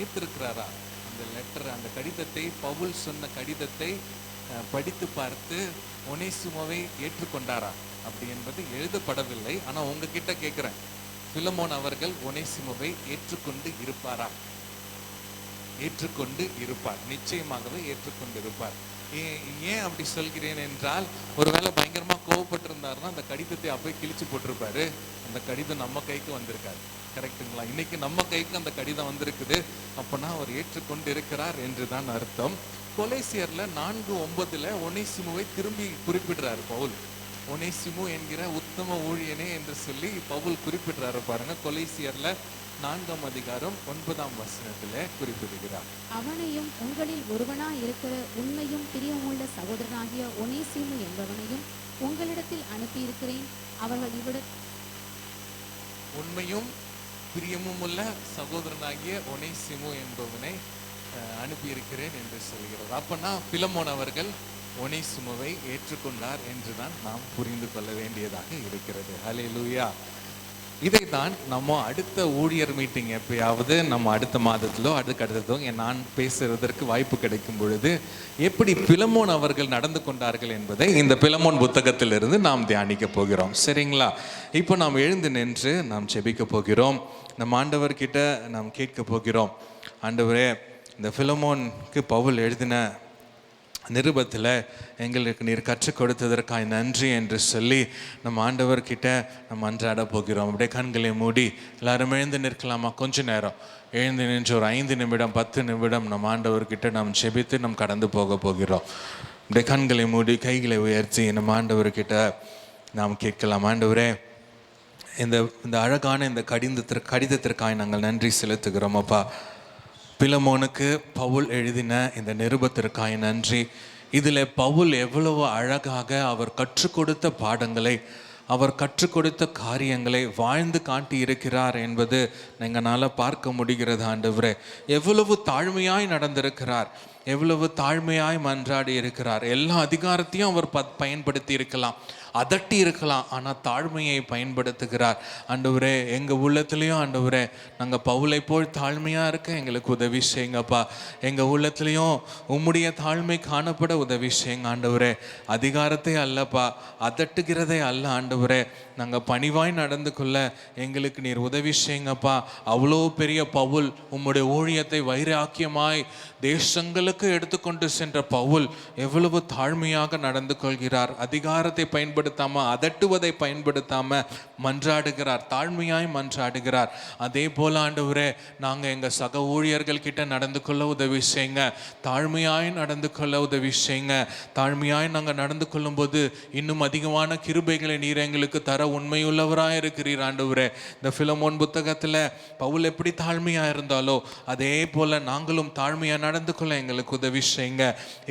ஏற்றிருக்கிறாரா அந்த லெட்டர், அந்த கடிதத்தை, பவுல் சொன்ன கடிதத்தை படித்து பார்த்து ஒனேசிமுவை ஏற்றுக்கொண்டாரா? அப்படி என்பது எழுதப்படவில்லை. ஆனால் உங்ககிட்ட கேட்குறேன், பிலமோன் அவர்கள் ஒனேசிமுவை ஏற்றுக்கொண்டு இருப்பாரா? ஏற்றுக்கொண்டு இருப்பார், நிச்சயமாகவே ஏற்றுக்கொண்டு இருப்பார். ஏன் அப்படி சொல்கிறேன் என்றால், ஒருவேளை பயங்கரமாக கோவப்பட்டிருந்தாருன்னா அந்த கடிதத்தை அப்படியே கிழிச்சு போட்டிருப்பாரு. அந்த கடிதம் நம்ம கைக்கு வந்திருக்காரு. கரெக்டுங்களா? இன்னைக்கு நம்ம கைக்கு அந்த கடிதம் வந்திருக்குது. அப்போனா அவர் ஏற்றுக்கொண்டு இருக்கிறார் என்று தான் அர்த்தம். கொலேசியர்ல 4:9 ஒனேசிமுவை திரும்பி குறிப்பிடுறாரு பவுல். ஒனேசிமு என்கிற உத்தம ஊழியனே என்று சொல்லி பவுல் குறிப்பிடுறாரு பாருங்க. கொலேசியர்ல 4ஆம் அதிகாரம் 9ஆம் வசனத்துல குறிப்பிடுகிறார். அவனையும் உங்களில் ஒருவனாய் இருக்கிற உண்மையும் பிரியமுள்ள சகோதரனாகிய ஒனேசிமு என்பவனையும் உங்களிடத்தில் அனுப்பியிருக்கிறேன். அவர்கள் உண்மையும் பிரியமும் உள்ள சகோதரனாகிய ஒனேசிமு என்பவனை அனுப்பியிருக்கிறேன் என்று சொல்கிறார். அப்பனா பிலமோன் அவர்கள் ஒனேசிமுவை ஏற்றுக்கொண்டார் என்றுதான் நாம் புரிந்து கொள்ள வேண்டியதாக இருக்கிறது. ஹல்லேலூயா. இதைத்தான் நம்ம அடுத்த ஊழியர் மீட்டிங் எப்பயாவது நம்ம அடுத்த மாதத்திலோ அடுத்ததோ நான் பேசுறதற்கு வாய்ப்பு கிடைக்கும் பொழுது எப்படி பிலமோன் அவர்கள் நடந்து கொண்டார்கள் என்பதை இந்த பிலமோன் புத்தகத்திலிருந்து நாம் தியானிக்க போகிறோம். சரிங்களா? இப்போ நாம் எழுந்து நின்று நாம் ஜெபிக்க போகிறோம். நம்ம ஆண்டவர்கிட்ட நாம் கேட்க போகிறோம், ஆண்டவரே, இந்த பிலமோனுக்கு பவுல் எழுதின நிருபத்தில் எங்களுக்கு நீர் கற்றுக் கொடுத்ததற்காக நன்றி என்று சொல்லி நம்ம ஆண்டவர்கிட்ட நம்ம அன்றாட போகிறோம். அப்படியே கண்களை மூடி எல்லாரும் எழுந்து நிற்கலாமா? கொஞ்ச நேரம் எழுந்து நின்று ஒரு 5 நிமிடம் 10 நிமிடம் நம்ம ஆண்டவர்கிட்ட நாம் ஜெபித்து நாம் கடந்து போகிறோம். அப்படியே கண்களை மூடி கைகளை உயர்த்தி நம்ம ஆண்டவர்கிட்ட நாம் கேட்கலாம். ஆண்டவரே, இந்த அழகான இந்த கடிதத்திற்காக நாங்கள் நன்றி செலுத்துகிறோம் அப்பா. பிலமோனுக்கு பவுல் எழுதின இந்த நிருபத்திற்காக நன்றி. இதில் பவுல் எவ்வளவு அழகாக அவர் கற்றுக் கொடுத்த பாடங்களை, அவர் கற்றுக் கொடுத்த காரியங்களை வாழ்ந்து காட்டி இருக்கிறார் என்பது எங்களால் பார்க்க முடிகிறது. ஆண்டவரே, எவ்வளவு தாழ்மையாய் நடந்திருக்கிறார், எவ்வளவு தாழ்மையாய் மன்றாடி இருக்கிறார். எல்லா அதிகாரத்தையும் அவர் பயன்படுத்தி இருக்கலாம், அதட்டி இருக்கலாம், ஆனால் தாழ்மையை பயன்படுத்துகிறார். ஆண்டவரே, எங்கள் உள்ளத்துலேயும் ஆண்டவரே, நாங்கள் பவுலை போல் தாழ்மையாக இருக்க எங்களுக்கு உதவி செய்யுங்கப்பா. எங்கள் உள்ளத்துலேயும் உம்முடைய தாழ்மை காணப்பட உதவி செய்யுங்க ஆண்டவரே. அதிகாரத்தை அல்லப்பா, அதட்டுகிறதே அல்ல ஆண்டவரே. நாங்கள் பணிவாய் நடந்து கொள்ள எங்களுக்கு நீர் உதவி செய்யுங்கப்பா. அவ்வளோ பெரிய பவுல், உம்முடைய ஊழியத்தை வைராக்கியமாய் தேசங்களுக்கு எடுத்துக்கொண்டு சென்ற பவுல் எவ்வளவு தாழ்மையாக நடந்து கொள்கிறார். அதிகாரத்தை பயன்படுத்த பயன்படுத்தாம, அதட்டுவதை பயன்படுத்தாம மன்றாடுகிறார், தாழ்மையாய் மன்றாடுகிறார். அதே போல ஆண்டவரே, நாங்கள் எங்கள் சக ஊழியர்கள் கிட்ட நடந்து கொள்ள உதவி செய்யுங்க, தாழ்மையாய் நடந்து கொள்ள உதவி செய்யுங்க. தாழ்மையாய் நாங்கள் நடந்து கொள்ளும்போது இன்னும் அதிகமான கிருபைகளை நீர் எங்களுக்கு தர உண்மையுள்ளவராக இருக்கிறீர் ஆண்டவரே. இந்த பிலமோன் புத்தகத்தில் பவுல் எப்படி தாழ்மையாக இருந்தாலோ அதே போல நாங்களும் தாழ்மையாக நடந்து கொள்ள எங்களுக்கு உதவி செய்யுங்க.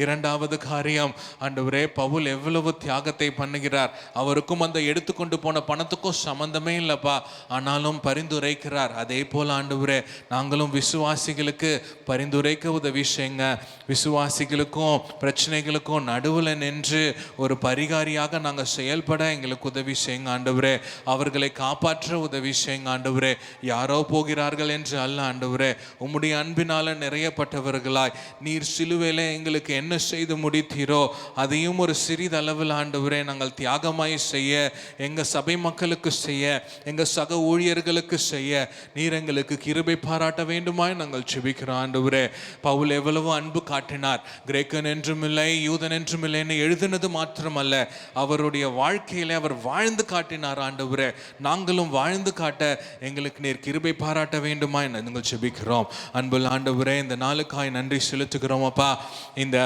இரண்டாவது காரியம் ஆண்டவரே, பவுல் எவ்வளவு தியாகத்தை பண்ணுகிறார். அவருக்கும் அந்த எடுத்துக்கொண்டு போன பணத்துக்கும் சம்பந்தமே இல்லைப்பா, ஆனாலும் பரிந்துரைக்கிறார். அதே போல ஆண்டவரே, நாங்களும் விசுவாசிகளுக்கு பரிந்துரைக்க உதவி செய்யுங்க. விசுவாசிகளுக்கும் பிரச்சனைகளுக்கும் நடுவில் நின்று ஒரு பரிகாரியாக நாங்கள் செயல்பட எங்களுக்கு உதவி செய்யுங்க ஆண்டவரே. அவர்களை காப்பாற்ற உதவி செய்யுங்க ஆண்டவரே. யாரோ போகிறார்கள் என்று அல்ல ஆண்டவரே, உம்முடைய அன்பினால நிறையப்பட்டவர்களாய் நீர் சிலுவையிலே எங்களுக்கு என்ன செய்து முடித்தீரோ அதையும் ஒரு சிறிதளவில் ஆண்டவரே நாங்கள் தியாகமாய் செய்ய, எங்கள் சபை மக்களுக்கு செய்ய, எங்கள் சக ஊழியர்களுக்கு செய்ய நீர் எங்களுக்கு கிருபை பாராட்ட வேண்டுமாய் நாங்கள் ஜெபிக்கிறோம் ஆண்டவரே. பவுல் எவ்வளவு அன்பு காட்டினார். கிரேக்கன் என்றும் இல்லை, யூதன் என்றும் இல்லைன்னு எழுதினது மாத்திரமல்ல, அவருடைய வாழ்க்கையிலே அவர் வாழ்ந்து காட்டினார் ஆண்டவரே. நாங்களும் வாழ்ந்து காட்ட எங்களுக்கு நீர் கிருபை பாராட்ட வேண்டுமாய் நாங்கள் ஜெபிக்கிறோம். அன்புள்ள ஆண்டவரே, இந்த நாளுக்காய் நன்றி செலுத்துகிறோம் அப்பா. இந்த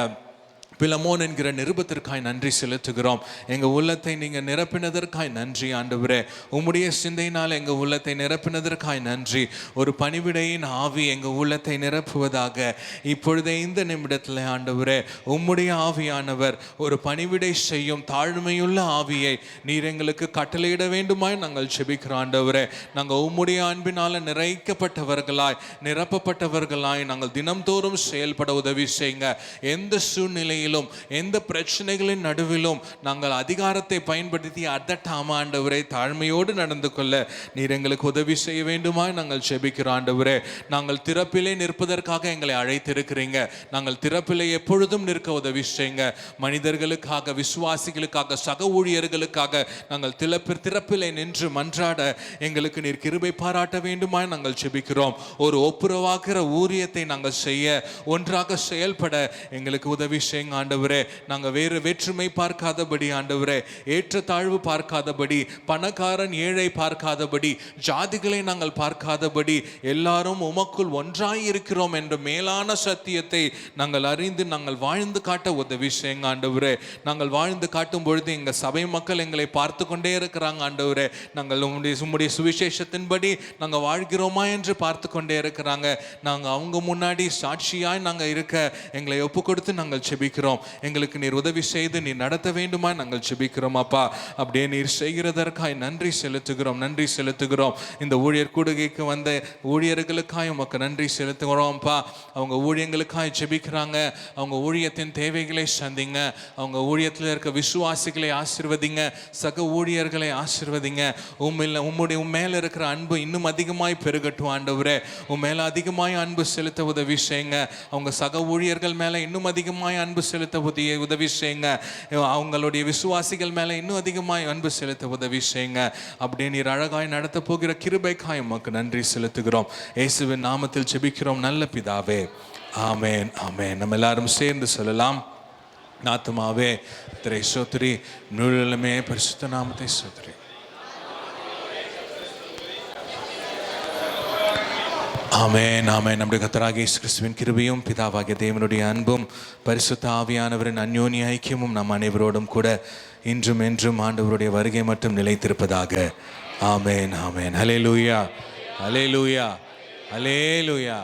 பிலமோன் என்கிற நிருபத்திற்காய் நன்றி செலுத்துகிறோம். எங்கள் உள்ளத்தை நீங்கள் நிரப்பினதற்காய் நன்றி ஆண்டவரே. உம்முடைய சிந்தையினால் எங்கள் உள்ளத்தை நிரப்பினதற்காய் நன்றி. ஒரு பணிவிடையின் ஆவி எங்கள் உள்ளத்தை நிரப்புவதாக இப்பொழுதே இந்த நிமிடத்தில் ஆண்டவரே, உம்முடைய ஆவியானவர் ஒரு பணிவிடை செய்யும் தாழ்மையுள்ள ஆவியை நீர் எங்களுக்கு கட்டளையிட வேண்டுமாய் நாங்கள் ஜெபிக்கிறோம் ஆண்டவரே. நாங்கள் உம்முடைய அன்பினால் நிறைக்கப்பட்டவர்களாய் நிரப்பப்பட்டவர்களாய் நாங்கள் தினம்தோறும் செயல்பட உதவி செய்யுங்க. எந்த சூழ்நிலையில் எந்த பிரச்சனைகளின் நடுவிலும் நாங்கள் அதிகாரத்தை பயன்படுத்தி அதட்டாம ஆண்டவரே தாழ்மையோடு நடந்து கொள்ள நீர் எங்களுக்கு உதவி செய்ய வேண்டுமா நாங்கள் ஜெபிக்கிறோம் ஆண்டவரே. நாங்கள் திறப்பிலே நிற்பதற்காக எங்களை அழைத்திருக்கிறீங்க. நாங்கள் திறப்பிலே எப்பொழுதும் நிற்க உதவி செய்யுங்க. மனிதர்களுக்காக, விசுவாசிகளுக்காக, சக ஊழியர்களுக்காக நாங்கள் திறப்பிலே நின்று மன்றாட எங்களுக்கு நீர் கிருபை பாராட்ட வேண்டுமா நாங்கள் ஜெபிக்கிறோம். ஒரு ஒப்புரவாக்குற ஊழியத்தை நாங்கள் செய்ய, ஒன்றாக செயல்பட எங்களுக்கு உதவி செய்யுங்க ஆண்டவரே. நாங்கள் வேற்றுமை பார்க்காதபடி ஆண்டவரே, ஏற்றத்தாழ்வு பார்க்காதபடி, பணக்காரன் ஏழை பார்க்காதபடி, ஜாதிகளை நாங்கள் பார்க்காதபடி, எல்லாரும் உமக்குள் ஒன்றாய் இருக்கிறோம் என்ற மேலான சத்தியத்தை நாங்கள் அறிந்து நாங்கள் வாழ்ந்து காட்ட உதவி செய்யுங்க ஆண்டவரே. நாங்கள் வாழ்ந்து காட்டும் பொழுது எங்கள் சபை மக்கள் எங்களை பார்த்து கொண்டே இருக்கிறாங்க ஆண்டவரே. நாங்கள் உம்முடைய சுவிசேஷத்தின்படி நாங்கள் வாழ்கிறோமா என்று பார்த்து கொண்டே இருக்கிறாங்க. நாங்கள் அவங்க முன்னாடி சாட்சியாய் நாங்கள் இருக்க எங்களை ஒப்பு கொடுத்து நாங்கள் ஜெபிக்கிறோம். எங்களுக்கு நீர் உதவி செய்து நீர் நடத்த வேண்டுமா நாங்கள் ஜெபிக்கிறோம் அப்பா. அப்படியே நீர் செய்கிறதற்காய் நன்றி செலுத்துகிறோம், நன்றி செலுத்துகிறோம். இந்த ஊழியர் கூடுகைக்கு வந்த ஊழியர்களுக்காய் உமக்கு நன்றி செலுத்துகிறோம்ப்பா. அவங்க ஊழியங்களுக்காய் ஜெபிக்கிறாங்க. அவங்க ஊழியத்தின் தேவைகளை சந்திங்க. அவங்க ஊழியத்தில் இருக்க விசுவாசிகளை ஆசீர்வதிங்க, சக ஊழியர்களை ஆசீர்வதிங்க. உம்முடைய மேல இருக்கிற அன்பு இன்னும் அதிகமாய் பெருகட்டும் ஆண்டவரே. உன் மேல அதிகமாய் அன்பு செலுத்த உதவி செய்யுங்க. அவங்க சக ஊழியர்கள் மேல இன்னும் அதிகமாய் அன்பு செலுத்த உதவி செய்யுங்க. அவங்களுடைய விசுவாசிகள் மேல இன்னும் அதிகமாய் அன்பு செலுத்த உதவி செய்யுங்க. அப்படியே நீர் அழகாய் நடத்த போகிற கிருபைக்காய் உமக்கு நன்றி செலுத்துகிறோம். இயேசுவின் நாமத்தில் ஜெபிக்கிறோம் நல்ல பிதாவே, ஆமென், ஆமென். நம்ம எல்லாரும் சேர்ந்து சொல்லலாம். ஆத்துமாவே திரை சோத்ரி, முழுமே பரிசுத்த நாமத்தை சோத்ரி. ஆமென், ஆமென். நம்முடைய கர்த்தராகிய இயேசு கிறிஸ்துவின் கிருபையும் பிதாவாகிய தேவனுடைய அன்பும் பரிசுத்த ஆவியானவரின் அந்யோன்ய ஐக்கியமும் நம் அனைவரோடும் கூட இன்றும் என்றும் ஆண்டவருடைய வருகை மட்டும் நிலைத்திருப்பதாக. ஆமென், ஆமென். ஹல்லேலூயா, ஹல்லேலூயா, ஹல்லேலூயா.